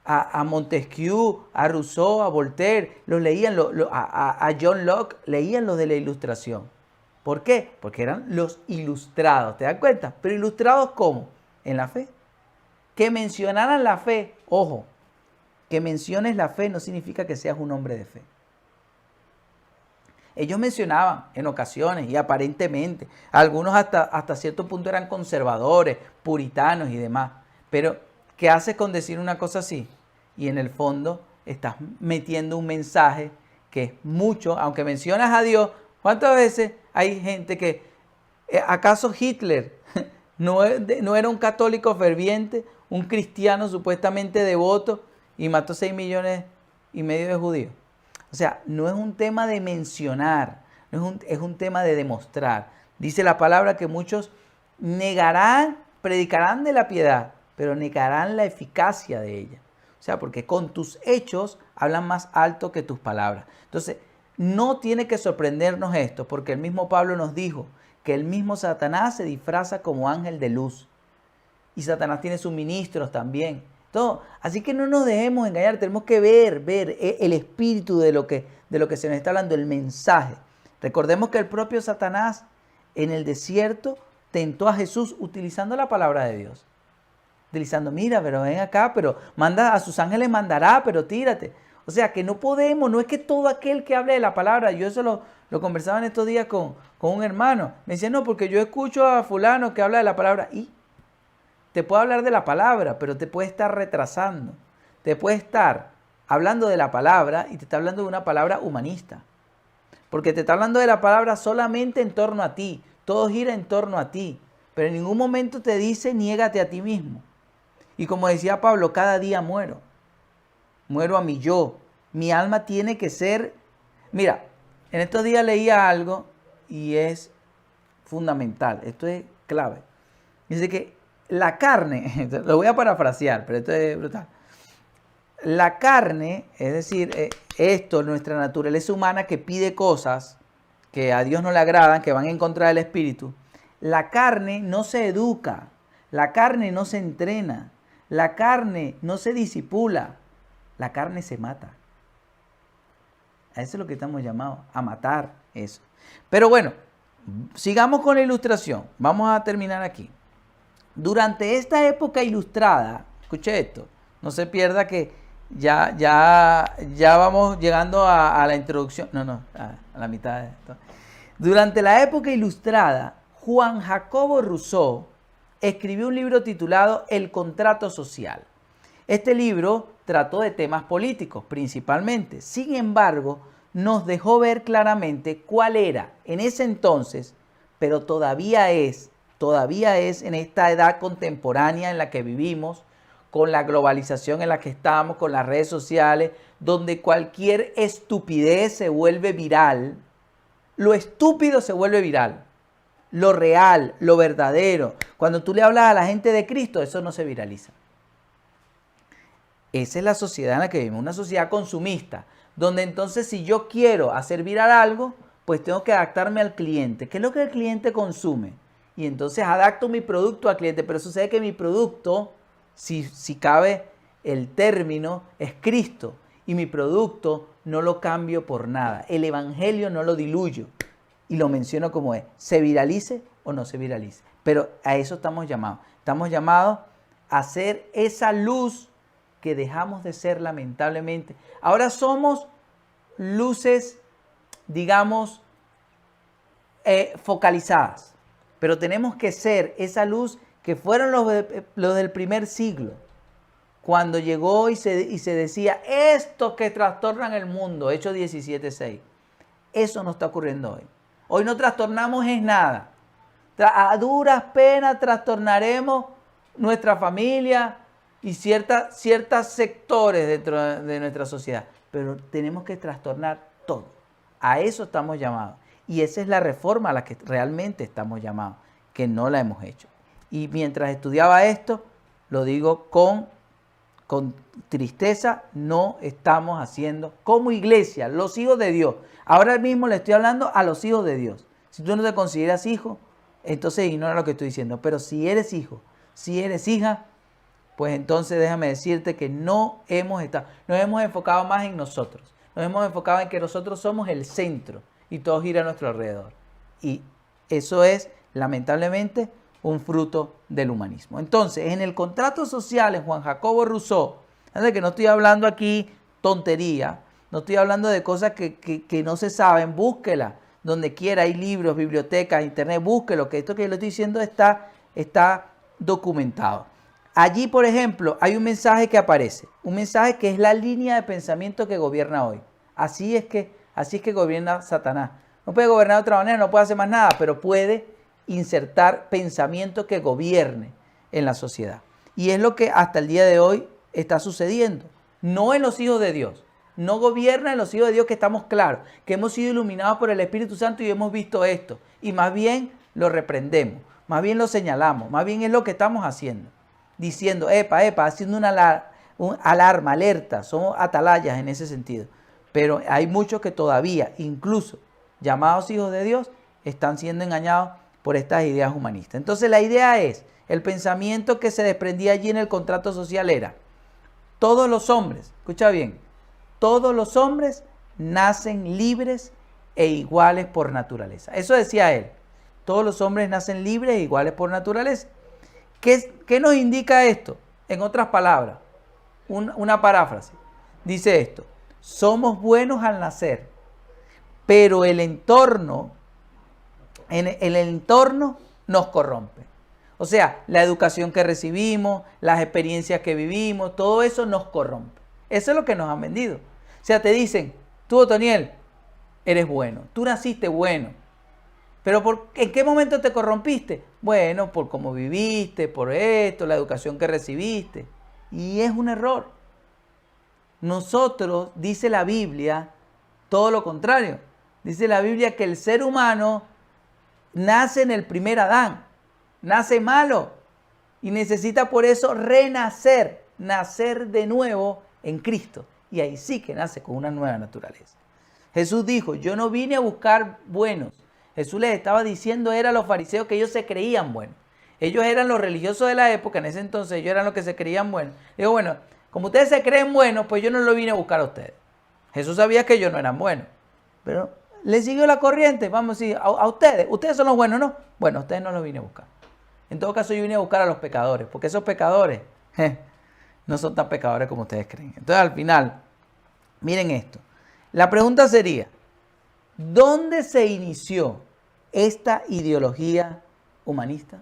a Montesquieu, a Rousseau, a Voltaire, los leían, a John Locke, leían los de la Ilustración. ¿Por qué? Porque eran los ilustrados, ¿te das cuenta? Pero ilustrados ¿cómo? En la fe. Que mencionaran la fe, ojo, que menciones la fe no significa que seas un hombre de fe. Ellos mencionaban en ocasiones y aparentemente, algunos hasta cierto punto eran conservadores, puritanos y demás. Pero, ¿qué haces con decir una cosa así? Y en el fondo estás metiendo un mensaje que es mucho, aunque mencionas a Dios. ¿Cuántas veces hay gente que, acaso Hitler no era un católico ferviente, un cristiano supuestamente devoto y mató 6,5 millones de judíos? O sea, no es un tema de mencionar, es un tema de demostrar. Dice la palabra que muchos predicarán de la piedad, pero negarán la eficacia de ella. O sea, porque con tus hechos hablan más alto que tus palabras. Entonces, no tiene que sorprendernos esto, porque el mismo Pablo nos dijo que el mismo Satanás se disfraza como ángel de luz. Y Satanás tiene sus ministros también. Todo. Así que no nos dejemos engañar, tenemos que ver el espíritu de lo que se nos está hablando, el mensaje. Recordemos que el propio Satanás en el desierto tentó a Jesús utilizando la palabra de Dios. Utilizando, mira, pero ven acá, pero manda a sus ángeles mandará, pero tírate. O sea que no podemos, no es que todo aquel que hable de la palabra, yo eso lo conversaba en estos días con un hermano. Me decía, no, porque yo escucho a fulano que habla de la palabra y te puede hablar de la palabra, pero te puede estar retrasando. Te puede estar hablando de la palabra y te está hablando de una palabra humanista. Porque te está hablando de la palabra solamente en torno a ti. Todo gira en torno a ti. Pero en ningún momento te dice niégate a ti mismo. Y como decía Pablo, cada día muero. Muero a mi yo. Mi alma tiene que ser... Mira, en estos días leía algo y es fundamental. Esto es clave. Dice que la carne, lo voy a parafrasear, pero esto es brutal. La carne, es decir, nuestra naturaleza humana que pide cosas que a Dios no le agradan, que van en contra del espíritu. La carne no se educa, la carne no se entrena, la carne no se disipula, la carne se mata. A eso es lo que estamos llamados, a matar eso. Pero bueno, sigamos con la ilustración. Vamos a terminar aquí. Durante esta época ilustrada, escuche esto, no se pierda que ya vamos llegando a la introducción, a la mitad de esto. Durante la época ilustrada, Juan Jacobo Rousseau escribió un libro titulado El contrato social. Este libro trató de temas políticos principalmente, sin embargo, nos dejó ver claramente cuál era en ese entonces, pero todavía es en esta edad contemporánea en la que vivimos, con la globalización en la que estamos, con las redes sociales, donde cualquier estupidez se vuelve viral. Lo estúpido se vuelve viral. Lo real, lo verdadero. Cuando tú le hablas a la gente de Cristo, eso no se viraliza. Esa es la sociedad en la que vivimos, una sociedad consumista, donde entonces si yo quiero hacer viral algo, pues tengo que adaptarme al cliente. ¿Qué es lo que el cliente consume? Y entonces adapto mi producto al cliente, pero sucede que mi producto, si cabe el término, es Cristo. Y mi producto no lo cambio por nada. El evangelio no lo diluyo. Y lo menciono como es. Se viralice o no se viralice. Pero a eso estamos llamados. Estamos llamados a ser esa luz que dejamos de ser lamentablemente. Ahora somos luces, digamos, focalizadas. Pero tenemos que ser esa luz que fueron los del primer siglo. Cuando llegó y se decía, estos que trastornan el mundo, Hechos 17:6. Eso no está ocurriendo hoy. Hoy no trastornamos es nada. A duras penas trastornaremos nuestra familia y ciertos sectores dentro de nuestra sociedad. Pero tenemos que trastornar todo. A eso estamos llamados. Y esa es la reforma a la que realmente estamos llamados, que no la hemos hecho. Y mientras estudiaba esto, lo digo con tristeza, no estamos haciendo como iglesia, los hijos de Dios. Ahora mismo le estoy hablando a los hijos de Dios. Si tú no te consideras hijo, entonces ignora lo que estoy diciendo. Pero si eres hijo, si eres hija, pues entonces déjame decirte que nos hemos enfocado más en nosotros. Nos hemos enfocado en que nosotros somos el centro y todo gira a nuestro alrededor. Y eso es, lamentablemente, un fruto del humanismo. Entonces, en el contrato social, en Juan Jacobo Rousseau, que no estoy hablando aquí tontería, no estoy hablando de cosas que no se saben, búsquela. Donde quiera hay libros, bibliotecas, internet, búsquelo, que esto que yo le estoy diciendo está documentado. Allí, por ejemplo, hay un mensaje que aparece, un mensaje que es la línea de pensamiento que gobierna hoy. Así es que gobierna Satanás. No puede gobernar de otra manera, no puede hacer más nada, pero puede insertar pensamiento que gobierne en la sociedad. Y es lo que hasta el día de hoy está sucediendo. No en los hijos de Dios. No gobierna en los hijos de Dios, que estamos claros, que hemos sido iluminados por el Espíritu Santo y hemos visto esto. Y más bien lo reprendemos, más bien lo señalamos, más bien es lo que estamos haciendo. Diciendo, haciendo una alarma, alerta, somos atalayas en ese sentido. Pero hay muchos que todavía, incluso llamados hijos de Dios, están siendo engañados por estas ideas humanistas. Entonces la idea es, el pensamiento que se desprendía allí en el contrato social era, todos los hombres, escucha bien, todos los hombres nacen libres e iguales por naturaleza. Eso decía él, todos los hombres nacen libres e iguales por naturaleza. ¿Qué nos indica esto? En otras palabras, una paráfrasis. Dice esto, somos buenos al nacer, pero el entorno nos corrompe. O sea, la educación que recibimos, las experiencias que vivimos, todo eso nos corrompe. Eso es lo que nos han vendido. O sea, te dicen, tú, Otoniel, eres bueno, tú naciste bueno. Pero ¿en qué momento te corrompiste? Bueno, por cómo viviste, por esto, la educación que recibiste. Y es un error. Nosotros, dice la Biblia, todo lo contrario. Dice la Biblia que el ser humano nace en el primer Adán, nace malo y necesita por eso renacer, nacer de nuevo en Cristo. Y ahí sí que nace con una nueva naturaleza. Jesús dijo, yo no vine a buscar buenos. Jesús les estaba diciendo era a los fariseos que ellos se creían buenos. Ellos eran los religiosos de la época, en ese entonces ellos eran los que se creían buenos. Digo, bueno, como ustedes se creen buenos, pues yo no lo vine a buscar a ustedes. Jesús sabía que ellos no eran buenos, pero le siguió la corriente. Vamos a decir, a ustedes son los buenos, ¿no? Bueno, a ustedes no los vine a buscar. En todo caso, yo vine a buscar a los pecadores, porque esos pecadores no son tan pecadores como ustedes creen. Entonces, al final, miren esto. La pregunta sería, ¿dónde se inició esta ideología humanista?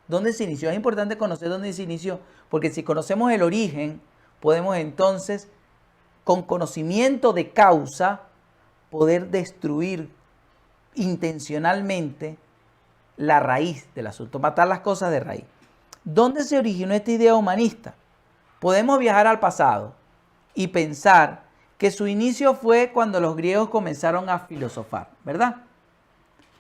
¿Dónde se inició? Es importante conocer dónde se inició, porque si conocemos el origen, podemos entonces, con conocimiento de causa, poder destruir intencionalmente la raíz del asunto, matar las cosas de raíz. ¿Dónde se originó esta idea humanista? Podemos viajar al pasado y pensar que su inicio fue cuando los griegos comenzaron a filosofar, ¿verdad?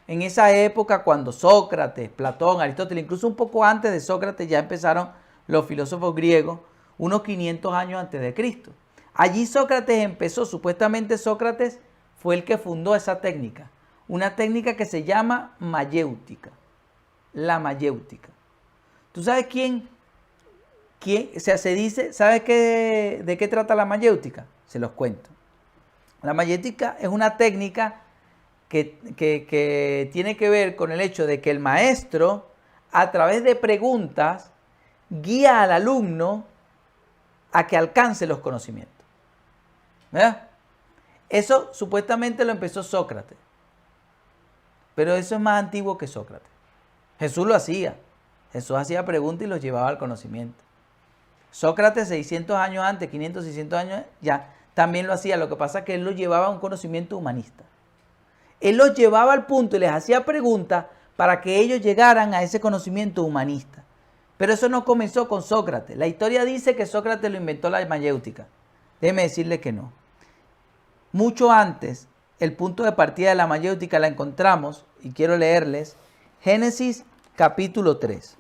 En esa época, cuando Sócrates, Platón, Aristóteles, incluso un poco antes de Sócrates, ya empezaron los filósofos griegos, unos 500 años antes de Cristo. Allí Sócrates empezó, supuestamente Sócrates fue el que fundó esa técnica, una técnica que se llama mayéutica, la mayéutica. ¿Tú sabes quién? O sea, se dice, ¿sabes de qué trata la mayéutica? Se los cuento. La mayéutica es una técnica que tiene que ver con el hecho de que el maestro, a través de preguntas, guía al alumno a que alcance los conocimientos. ¿Verdad? Eso supuestamente lo empezó Sócrates. Pero eso es más antiguo que Sócrates. Jesús lo hacía. Jesús hacía preguntas y los llevaba al conocimiento. Sócrates 600 años antes, 500, 600 años, ya también lo hacía. Lo que pasa es que él lo llevaba a un conocimiento humanista. Él los llevaba al punto y les hacía preguntas para que ellos llegaran a ese conocimiento humanista. Pero eso no comenzó con Sócrates. La historia dice que Sócrates lo inventó la mayéutica. Déjeme decirle que no. Mucho antes, el punto de partida de la mayéutica la encontramos, y quiero leerles, Génesis capítulo 3.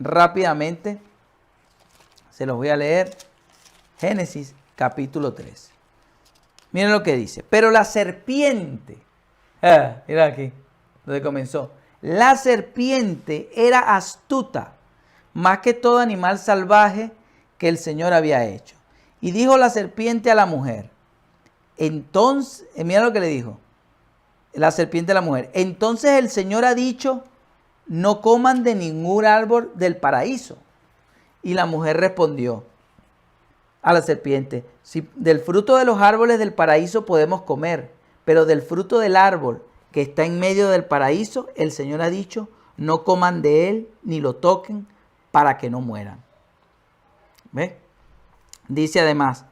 Rápidamente, se los voy a leer. Génesis capítulo 3. Miren lo que dice. Pero la serpiente, mira aquí, donde comenzó. La serpiente era astuta, más que todo animal salvaje que el Señor había hecho. Y dijo la serpiente a la mujer. Entonces, mira lo que le dijo la serpiente a la mujer. Entonces el Señor ha dicho, no coman de ningún árbol del paraíso. Y la mujer respondió a la serpiente, si del fruto de los árboles del paraíso podemos comer, pero del fruto del árbol que está en medio del paraíso, el Señor ha dicho, no coman de él ni lo toquen para que no mueran. ¿Ves? Dice además,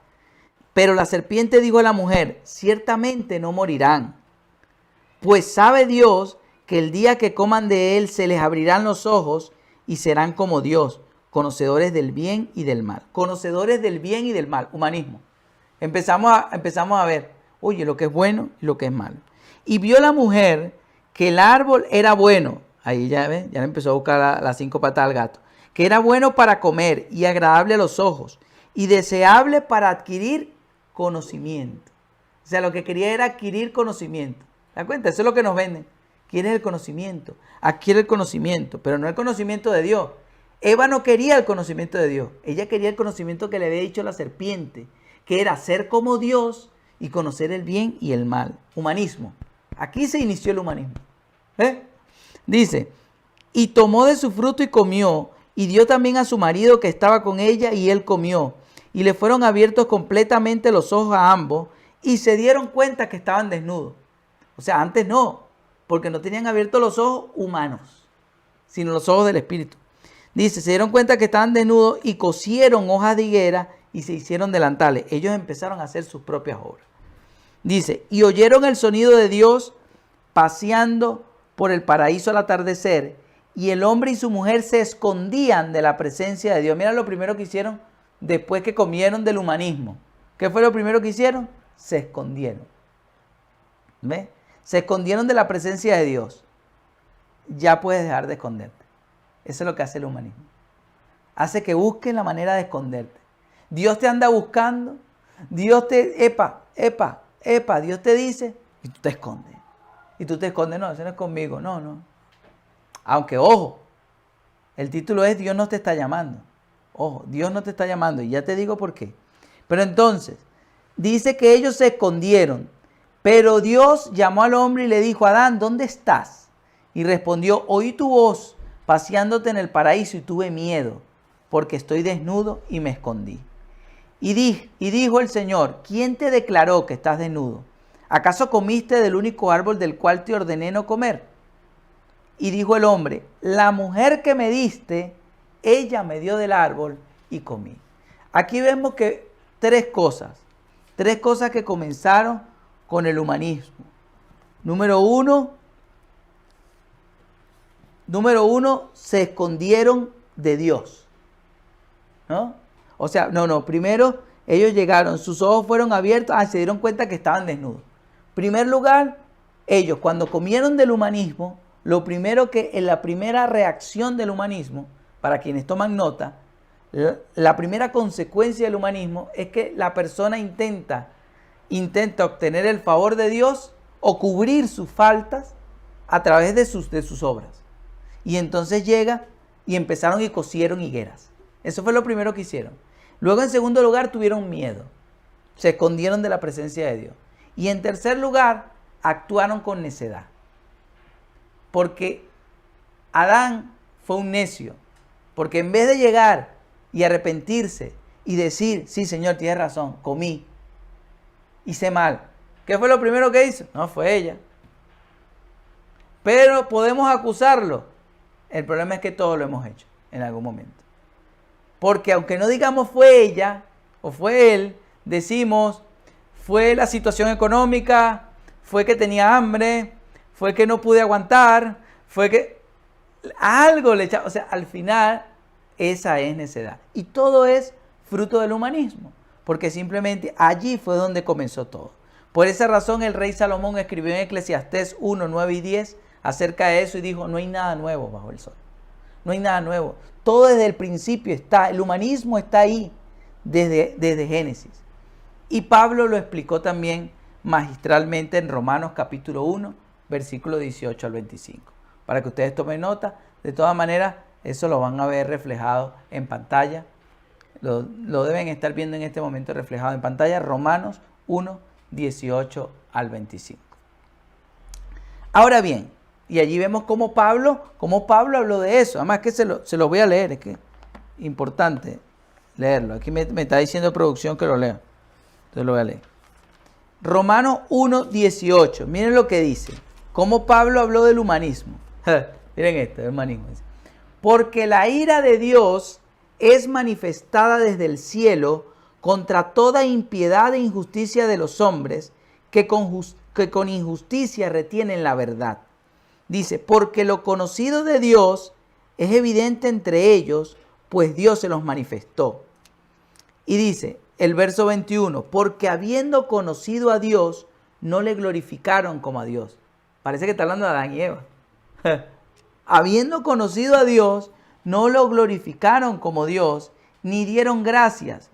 pero la serpiente dijo a la mujer, ciertamente no morirán, pues sabe Dios que el día que coman de él se les abrirán los ojos y serán como Dios, conocedores del bien y del mal. Conocedores del bien y del mal, humanismo. Empezamos a ver, oye, lo que es bueno y lo que es malo. Y vio la mujer que el árbol era bueno. Ahí ya ven, ya le empezó a buscar las 5 patas al gato. Que era bueno para comer y agradable a los ojos y deseable para adquirir conocimiento. O sea, lo que quería era adquirir conocimiento. ¿Te das cuenta? Eso es lo que nos venden. Quieres el conocimiento, adquiere el conocimiento, pero no el conocimiento de Dios. Eva no quería el conocimiento de Dios. Ella quería el conocimiento que le había dicho la serpiente, que era ser como Dios y conocer el bien y el mal. Humanismo. Aquí se inició el humanismo. Dice, y tomó de su fruto y comió, y dio también a su marido que estaba con ella, y él comió. Y le fueron abiertos completamente los ojos a ambos, y se dieron cuenta que estaban desnudos. O sea, antes no, porque no tenían abiertos los ojos humanos, sino los ojos del Espíritu. Dice, se dieron cuenta que estaban desnudos y cosieron hojas de higuera y se hicieron delantales. Ellos empezaron a hacer sus propias obras. Dice, y oyeron el sonido de Dios paseando por el paraíso al atardecer, y el hombre y su mujer se escondían de la presencia de Dios. Mira lo primero que hicieron después que comieron del humanismo. ¿Qué fue lo primero que hicieron? Se escondieron. ¿Ves? Se escondieron de la presencia de Dios. Ya puedes dejar de esconderte. Eso es lo que hace el humanismo. Hace que busques la manera de esconderte. Dios te anda buscando. Dios te... Dios te dice y tú te escondes. Y tú te escondes. No, eso no es conmigo. No. Aunque, ojo, el título es Dios no te está llamando. Ojo, Dios no te está llamando. Y ya te digo por qué. Pero entonces, dice que ellos se escondieron. Pero Dios llamó al hombre y le dijo, Adán, ¿dónde estás? Y respondió, oí tu voz paseándote en el paraíso y tuve miedo, porque estoy desnudo y me escondí. Y dijo el Señor, ¿quién te declaró que estás desnudo? ¿Acaso comiste del único árbol del cual te ordené no comer? Y dijo el hombre, la mujer que me diste, ella me dio del árbol y comí. Aquí vemos que tres cosas que comenzaron con el humanismo. Número uno, se escondieron de Dios. ¿No? O sea, primero ellos llegaron, sus ojos fueron abiertos, se dieron cuenta que estaban desnudos. Primer lugar, ellos cuando comieron del humanismo, lo primero que en la primera reacción del humanismo, para quienes toman nota, la primera consecuencia del humanismo es que la persona intenta obtener el favor de Dios o cubrir sus faltas a través de sus obras. Y entonces llega y empezaron y cosieron higueras. Eso fue lo primero que hicieron. Luego, en segundo lugar, tuvieron miedo. Se escondieron de la presencia de Dios. Y en tercer lugar, actuaron con necedad. Porque Adán fue un necio. Porque en vez de llegar y arrepentirse y decir, sí, Señor, tienes razón, comí, hice mal. ¿Qué fue lo primero que hizo? No, fue ella. Pero podemos acusarlo. El problema es que todos lo hemos hecho en algún momento. Porque aunque no digamos fue ella o fue él, decimos fue la situación económica, fue que tenía hambre, fue que no pude aguantar, fue que algo le echaba. O sea, al final esa es necedad. Y todo es fruto del humanismo. Porque simplemente allí fue donde comenzó todo. Por esa razón el rey Salomón escribió en Eclesiastés 1, 9 y 10 acerca de eso y dijo, no hay nada nuevo bajo el sol. No hay nada nuevo. Todo desde el principio está. El humanismo está ahí desde Génesis. Y Pablo lo explicó también magistralmente en Romanos capítulo 1, versículo 18 al 25. Para que ustedes tomen nota. De todas maneras, eso lo van a ver reflejado en pantalla Lo deben estar viendo en este momento reflejado en pantalla. Romanos 1, 18 al 25. Ahora bien, y allí vemos cómo Pablo habló de eso. Además que se lo voy a leer, es que es importante leerlo. Aquí me está diciendo producción que lo lea. Entonces lo voy a leer. Romanos 1, 18. Miren lo que dice. Cómo Pablo habló del humanismo. Miren esto, el humanismo. Porque la ira de Dios es manifestada desde el cielo contra toda impiedad e injusticia de los hombres que con injusticia retienen la verdad. Dice, porque lo conocido de Dios es evidente entre ellos, pues Dios se los manifestó. Y dice el verso 21, porque habiendo conocido a Dios, no le glorificaron como a Dios. Parece que está hablando de Adán y Eva. Habiendo conocido a Dios, no lo glorificaron como Dios, ni dieron gracias.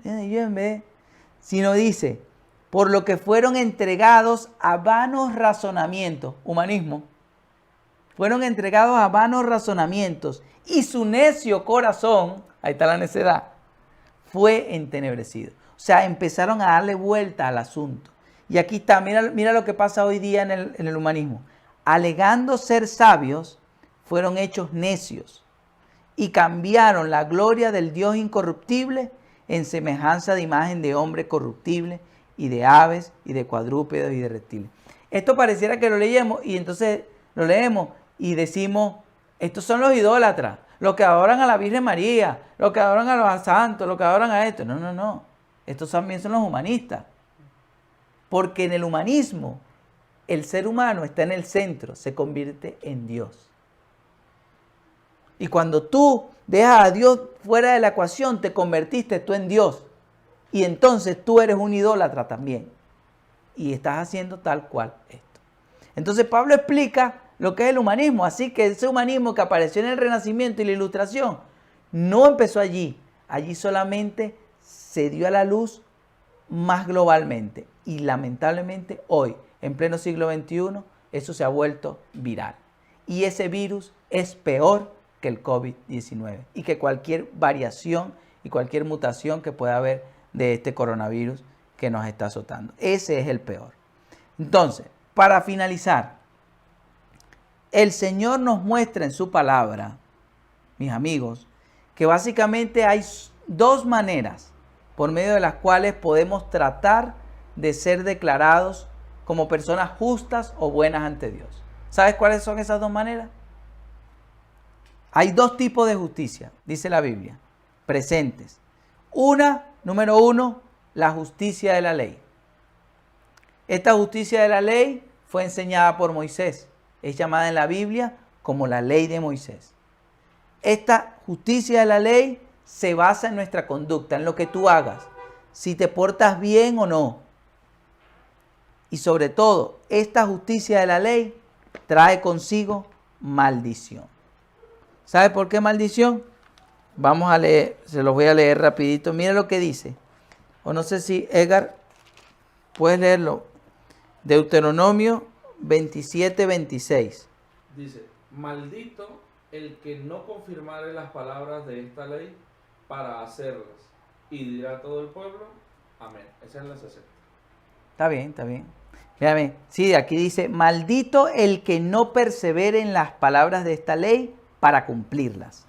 Sino dice, por lo que fueron entregados a vanos razonamientos, humanismo, fueron entregados a vanos razonamientos y su necio corazón, ahí está la necedad, fue entenebrecido. O sea, empezaron a darle vuelta al asunto. Y aquí está, mira lo que pasa hoy día en el humanismo. Alegando ser sabios, fueron hechos necios y cambiaron la gloria del Dios incorruptible en semejanza de imagen de hombre corruptible y de aves y de cuadrúpedos y de reptiles. Esto pareciera que lo leemos y entonces lo leemos y decimos, estos son los idólatras, los que adoran a la Virgen María, los que adoran a los santos, los que adoran a esto. No. Estos también son los humanistas. Porque en el humanismo, el ser humano está en el centro, se convierte en Dios. Y cuando tú dejas a Dios fuera de la ecuación, te convertiste tú en Dios. Y entonces tú eres un idólatra también. Y estás haciendo tal cual esto. Entonces Pablo explica lo que es el humanismo. Así que ese humanismo que apareció en el Renacimiento y la Ilustración no empezó allí. Allí solamente se dio a la luz más globalmente. Y lamentablemente hoy, en pleno siglo XXI, eso se ha vuelto viral. Y ese virus es peor que el COVID-19 y que cualquier variación y cualquier mutación que pueda haber de este coronavirus que nos está azotando. Ese es el peor. Entonces, para finalizar, el Señor nos muestra en su palabra, mis amigos, que básicamente hay dos maneras por medio de las cuales podemos tratar de ser declarados como personas justas o buenas ante Dios. ¿Sabes cuáles son esas dos maneras? Hay dos tipos de justicia, dice la Biblia, presentes. Número uno, la justicia de la ley. Esta justicia de la ley fue enseñada por Moisés. Es llamada en la Biblia como la ley de Moisés. Esta justicia de la ley se basa en nuestra conducta, en lo que tú hagas, si te portas bien o no. Y sobre todo, esta justicia de la ley trae consigo maldición. ¿Sabe por qué maldición? Vamos a leer, se los voy a leer rapidito. Mira lo que dice. O no sé si Edgar, puedes leerlo. Deuteronomio 27:26. Dice, maldito el que no confirmare las palabras de esta ley para hacerlas. Y dirá todo el pueblo, amén. Esa es la 60. Está bien. Mírame, sí, aquí dice, maldito el que no persevere en las palabras de esta ley para cumplirlas.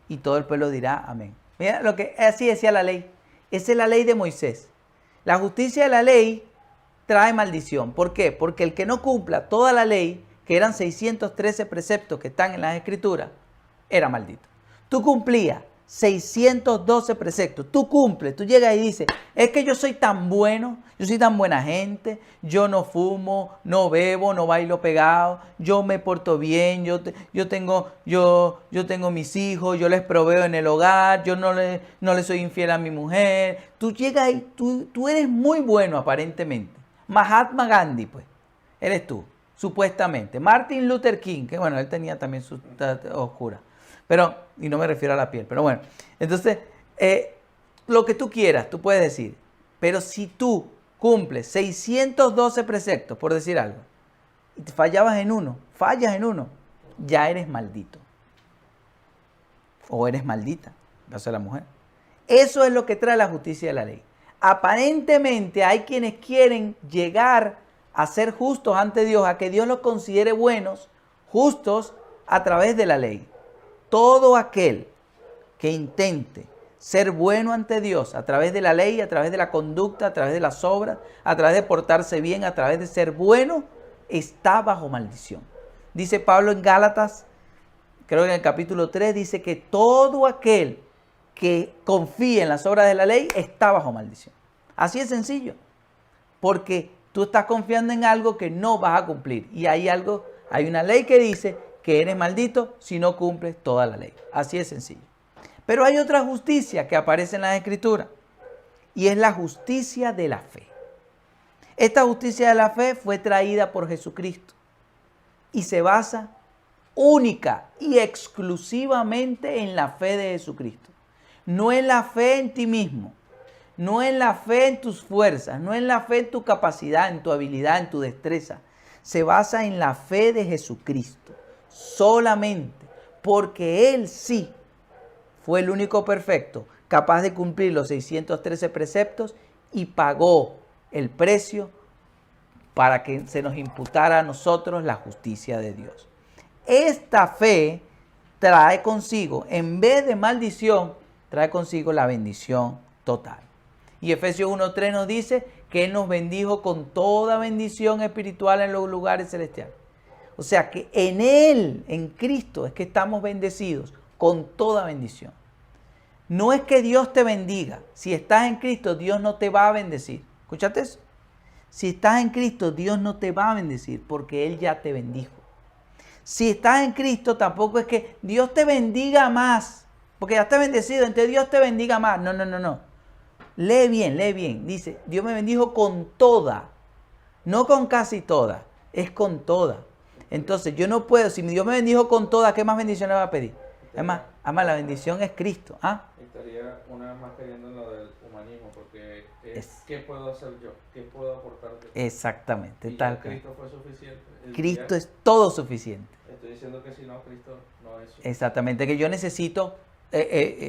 Y todo el pueblo dirá amén. Mira lo que así decía la ley. Esa es la ley de Moisés. La justicia de la ley trae maldición. ¿Por qué? Porque el que no cumpla toda la ley, que eran 613 preceptos que están en las Escrituras, era maldito. Tú cumplías 612 preceptos, tú cumples, tú llegas y dices, es que yo soy tan bueno, yo soy tan buena gente, yo no fumo, no bebo, no bailo pegado, yo me porto bien, yo tengo mis hijos, yo les proveo en el hogar, yo no le soy infiel a mi mujer. Tú llegas y tú eres muy bueno aparentemente. Mahatma Gandhi, pues, eres tú, supuestamente. Martin Luther King, que bueno, él tenía también su oscura. Pero, y no me refiero a la piel, pero bueno. Entonces, lo que tú quieras, tú puedes decir. Pero si tú cumples 612 preceptos, por decir algo, y te fallas en uno, ya eres maldito. O eres maldita, va a ser la mujer. Eso es lo que trae la justicia de la ley. Aparentemente hay quienes quieren llegar a ser justos ante Dios, a que Dios los considere buenos, justos a través de la ley. Todo aquel que intente ser bueno ante Dios a través de la ley, a través de la conducta, a través de las obras, a través de portarse bien, a través de ser bueno, está bajo maldición. Dice Pablo en Gálatas, creo que en el capítulo 3, dice que todo aquel que confía en las obras de la ley está bajo maldición. Así es sencillo, porque tú estás confiando en algo que no vas a cumplir. Y hay una ley que dice que eres maldito si no cumples toda la ley. Así es sencillo. Pero hay otra justicia que aparece en las Escrituras, y es la justicia de la fe. Esta justicia de la fe fue traída por Jesucristo y se basa única y exclusivamente en la fe de Jesucristo. No en la fe en ti mismo, no en la fe en tus fuerzas, no en la fe en tu capacidad, en tu habilidad, en tu destreza. Se basa en la fe de Jesucristo, solamente porque Él sí fue el único perfecto, capaz de cumplir los 613 preceptos y pagó el precio para que se nos imputara a nosotros la justicia de Dios. Esta fe trae consigo, en vez de maldición, trae consigo la bendición total. Y Efesios 1:3 nos dice que Él nos bendijo con toda bendición espiritual en los lugares celestiales. O sea que en Él, en Cristo, es que estamos bendecidos con toda bendición. No es que Dios te bendiga. Si estás en Cristo, Dios no te va a bendecir. ¿Escuchaste eso? Si estás en Cristo, Dios no te va a bendecir porque Él ya te bendijo. Si estás en Cristo, tampoco es que Dios te bendiga más, porque ya estás bendecido, entonces Dios te bendiga más. No. Lee bien. Dice, Dios me bendijo con toda, no con casi toda, es con toda. Entonces yo no puedo, si Dios me bendijo con toda, ¿qué más bendición le va a pedir? Además, la bendición es Cristo. Estaría una vez más cayendo en lo del humanismo, porque ¿qué puedo hacer yo? ¿Qué puedo aportar yo? Exactamente. Y tal Cristo fue suficiente. Cristo es todo suficiente. Estoy diciendo que si no, Cristo no es suficiente. Exactamente, que yo necesito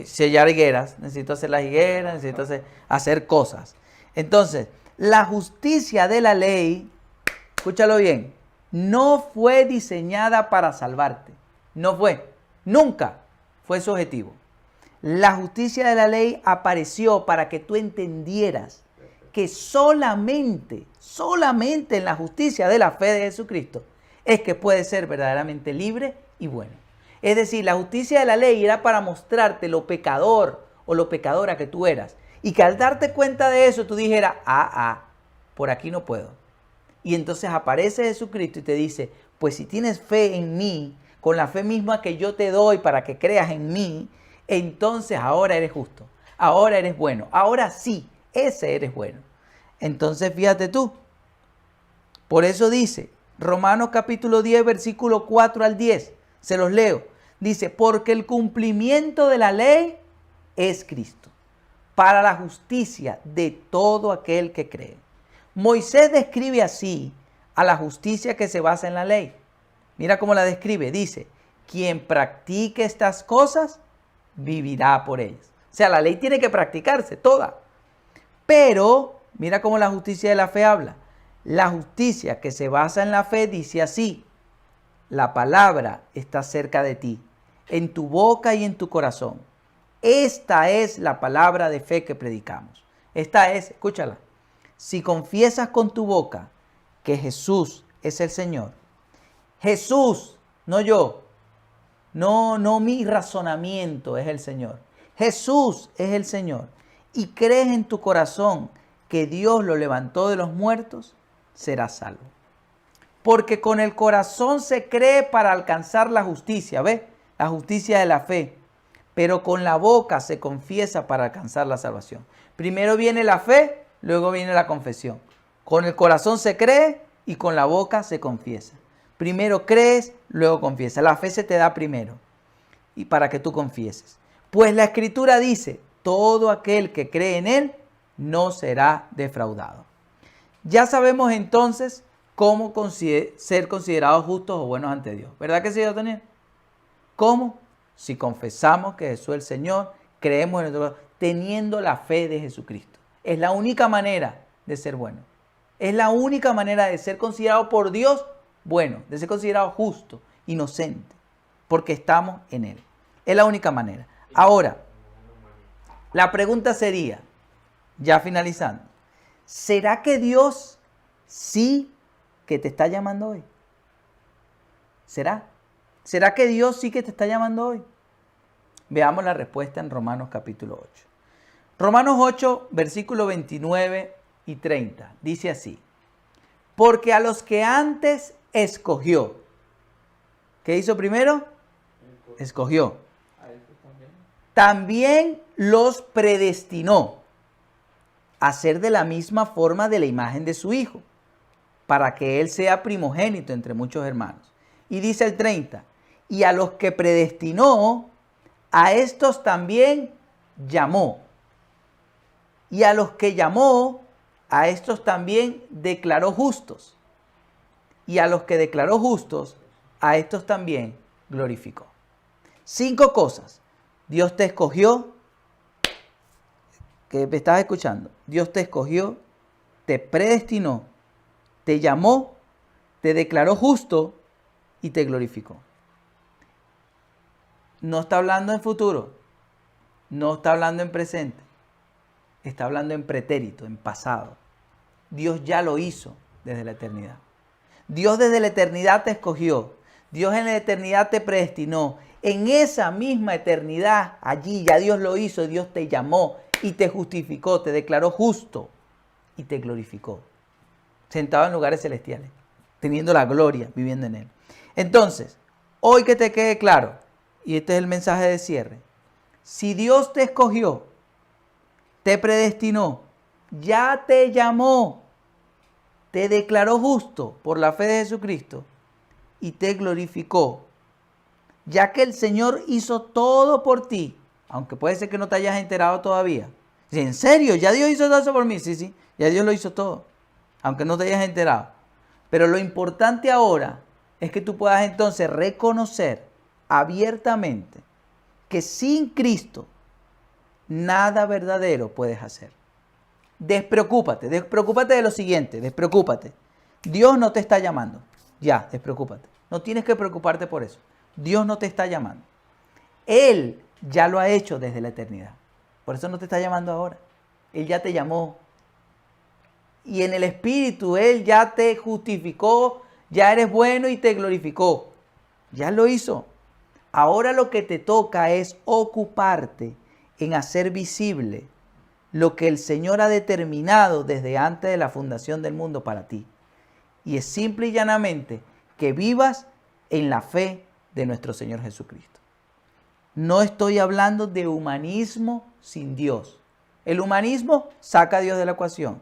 sellar higueras, necesito hacer las higueras, necesito hacer cosas. Entonces, la justicia de la ley, escúchalo bien, no fue diseñada para salvarte. No fue. Nunca fue su objetivo. La justicia de la ley apareció para que tú entendieras que solamente en la justicia de la fe de Jesucristo es que puedes ser verdaderamente libre y bueno. Es decir, la justicia de la ley era para mostrarte lo pecador o lo pecadora que tú eras. Y que al darte cuenta de eso tú dijeras, por aquí no puedo. Y entonces aparece Jesucristo y te dice, pues si tienes fe en mí, con la fe misma que yo te doy para que creas en mí, entonces ahora eres justo, ahora eres bueno, ahora sí, ese eres bueno. Entonces fíjate tú, por eso dice Romanos capítulo 10, versículo 4 al 10, se los leo, dice, porque el cumplimiento de la ley es Cristo, para la justicia de todo aquel que cree. Moisés describe así a la justicia que se basa en la ley. Mira cómo la describe, dice, quien practique estas cosas, vivirá por ellas. O sea, la ley tiene que practicarse toda. Pero, mira cómo la justicia de la fe habla. La justicia que se basa en la fe dice así, la palabra está cerca de ti, en tu boca y en tu corazón. Esta es la palabra de fe que predicamos. Esta es, escúchala, si confiesas con tu boca que Jesús es el Señor, Jesús, no yo, no mi razonamiento es el Señor. Jesús es el Señor. Y crees en tu corazón que Dios lo levantó de los muertos, serás salvo. Porque con el corazón se cree para alcanzar la justicia, ¿ves? La justicia de la fe. Pero con la boca se confiesa para alcanzar la salvación. Primero viene la fe, luego viene la confesión. Con el corazón se cree y con la boca se confiesa. Primero crees, luego confiesas. La fe se te da primero y para que tú confieses. Pues la Escritura dice, todo aquel que cree en Él no será defraudado. Ya sabemos entonces cómo ser considerados justos o buenos ante Dios. ¿Verdad que sí, Daniel? ¿Cómo? Si confesamos que Jesús es el Señor, creemos en el teniendo la fe de Jesucristo. Es la única manera de ser bueno. Es la única manera de ser considerado por Dios bueno, de ser considerado justo, inocente, porque estamos en Él. Es la única manera. Ahora, la pregunta sería, ya finalizando, ¿será que Dios sí que te está llamando hoy? ¿Será? ¿Será que Dios sí que te está llamando hoy? Veamos la respuesta en Romanos capítulo 8. Romanos 8, versículos 29 y 30. Dice así. Porque a los que antes escogió. ¿Qué hizo primero? Escogió. También los predestinó a ser de la misma forma de la imagen de su Hijo, para que Él sea primogénito entre muchos hermanos. Y dice el 30, y a los que predestinó, a estos también llamó. Y a los que llamó, a estos también declaró justos. Y a los que declaró justos, a estos también glorificó. 5 cosas. Dios te escogió, que me estás escuchando. Dios te escogió, te predestinó, te llamó, te declaró justo y te glorificó. No está hablando en futuro, no está hablando en presente, está hablando en pretérito, en pasado. Dios ya lo hizo desde la eternidad. Dios desde la eternidad te escogió. Dios en la eternidad te predestinó. En esa misma eternidad, allí ya Dios lo hizo. Dios te llamó y te justificó, te declaró justo y te glorificó. Sentado en lugares celestiales, teniendo la gloria, viviendo en Él. Entonces, hoy que te quede claro, y este es el mensaje de cierre. Si Dios te escogió, te predestinó, ya te llamó, te declaró justo por la fe de Jesucristo y te glorificó, ya que el Señor hizo todo por ti, aunque puede ser que no te hayas enterado todavía. ¿En serio? ¿Ya Dios hizo todo eso por mí? Sí, ya Dios lo hizo todo, aunque no te hayas enterado. Pero lo importante ahora es que tú puedas entonces reconocer abiertamente que sin Cristo nada verdadero puedes hacer. Despreocúpate de lo siguiente, despreocúpate. Dios no te está llamando. Ya, despreocúpate. No tienes que preocuparte por eso. Dios no te está llamando. Él ya lo ha hecho desde la eternidad. Por eso no te está llamando ahora. Él ya te llamó. Y en el Espíritu Él ya te justificó, ya eres bueno y te glorificó. Ya lo hizo. Ahora lo que te toca es ocuparte en hacer visible lo que el Señor ha determinado desde antes de la fundación del mundo para ti. Y es simple y llanamente que vivas en la fe de nuestro Señor Jesucristo. No estoy hablando de humanismo sin Dios. El humanismo saca a Dios de la ecuación.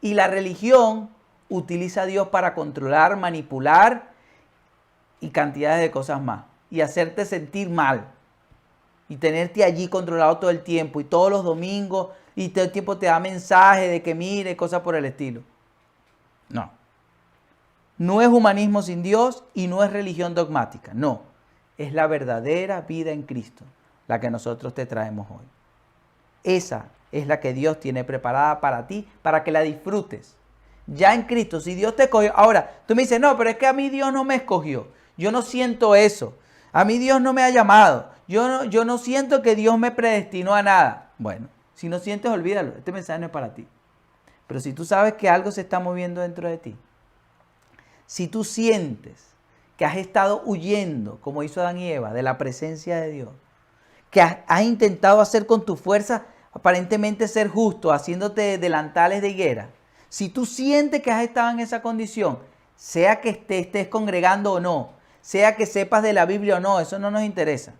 Y la religión utiliza a Dios para controlar, manipular y cantidades de cosas más. Y hacerte sentir mal. Y tenerte allí controlado todo el tiempo. Y todos los domingos. Y todo el tiempo te da mensajes de que mire, cosas por el estilo. No. No es humanismo sin Dios y no es religión dogmática. No. Es la verdadera vida en Cristo la que nosotros te traemos hoy. Esa es la que Dios tiene preparada para ti, para que la disfrutes. Ya en Cristo, si Dios te escogió. Ahora, tú me dices, no, pero es que a mí Dios no me escogió. Yo no siento eso. A mí Dios no me ha llamado. Yo no siento que Dios me predestinó a nada. Bueno, si no sientes, olvídalo. Este mensaje no es para ti. Pero si tú sabes que algo se está moviendo dentro de ti, si tú sientes que has estado huyendo, como hizo Adán y Eva, de la presencia de Dios, que has intentado hacer con tu fuerza aparentemente ser justo, haciéndote delantales de higuera, si tú sientes que has estado en esa condición, sea que te estés congregando o no, sea que sepas de la Biblia o no, eso no nos interesa.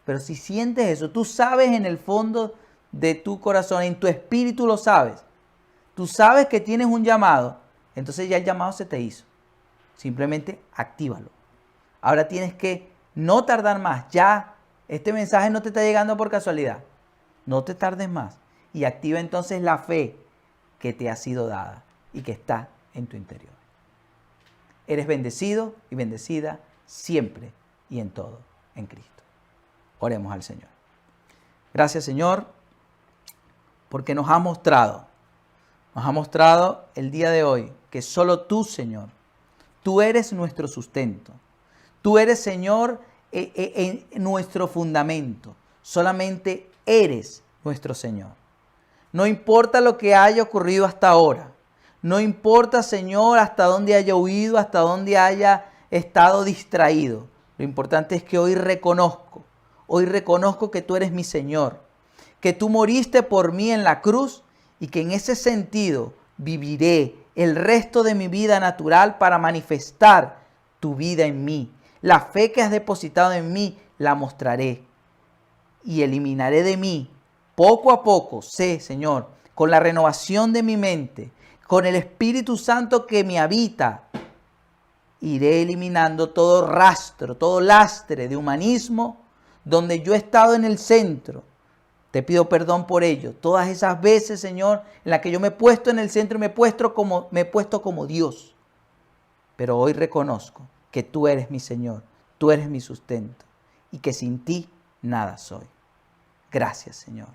Pero si sientes eso, tú sabes en el fondo de tu corazón, en tu espíritu lo sabes. Tú sabes que tienes un llamado, entonces ya el llamado se te hizo. Simplemente actívalo. Ahora tienes que no tardar más. Ya este mensaje no te está llegando por casualidad. No te tardes más. Y activa entonces la fe que te ha sido dada y que está en tu interior. Eres bendecido y bendecida siempre y en todo en Cristo. Oremos al Señor. Gracias, Señor, porque nos ha mostrado el día de hoy que solo tú, Señor, tú eres nuestro sustento. Tú eres, Señor, nuestro fundamento. Solamente eres nuestro Señor. No importa lo que haya ocurrido hasta ahora. No importa, Señor, hasta dónde haya huido, hasta dónde haya estado distraído. Lo importante es que hoy reconozco que tú eres mi Señor, que tú moriste por mí en la cruz y que en ese sentido viviré el resto de mi vida natural para manifestar tu vida en mí. La fe que has depositado en mí la mostraré y eliminaré de mí poco a poco, sé, Señor, con la renovación de mi mente, con el Espíritu Santo que me habita, iré eliminando todo rastro, todo lastre de humanismo donde yo he estado en el centro. Te pido perdón por ello. Todas esas veces, Señor, en las que yo me he puesto en el centro y me he puesto como Dios. Pero hoy reconozco que tú eres mi Señor, tú eres mi sustento y que sin ti nada soy. Gracias, Señor,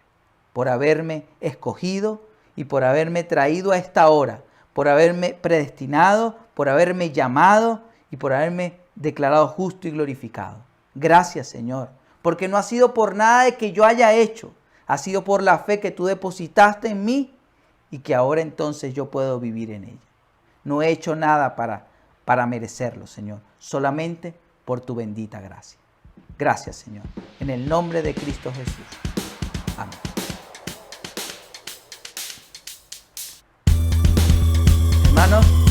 por haberme escogido y por haberme traído a esta hora, por haberme predestinado, por haberme llamado y por haberme declarado justo y glorificado. Gracias, Señor, porque no ha sido por nada de que yo haya hecho, ha sido por la fe que tú depositaste en mí y que ahora entonces yo puedo vivir en ella. No he hecho nada para merecerlo, Señor, solamente por tu bendita gracia. Gracias, Señor, en el nombre de Cristo Jesús. Amén. Hermanos,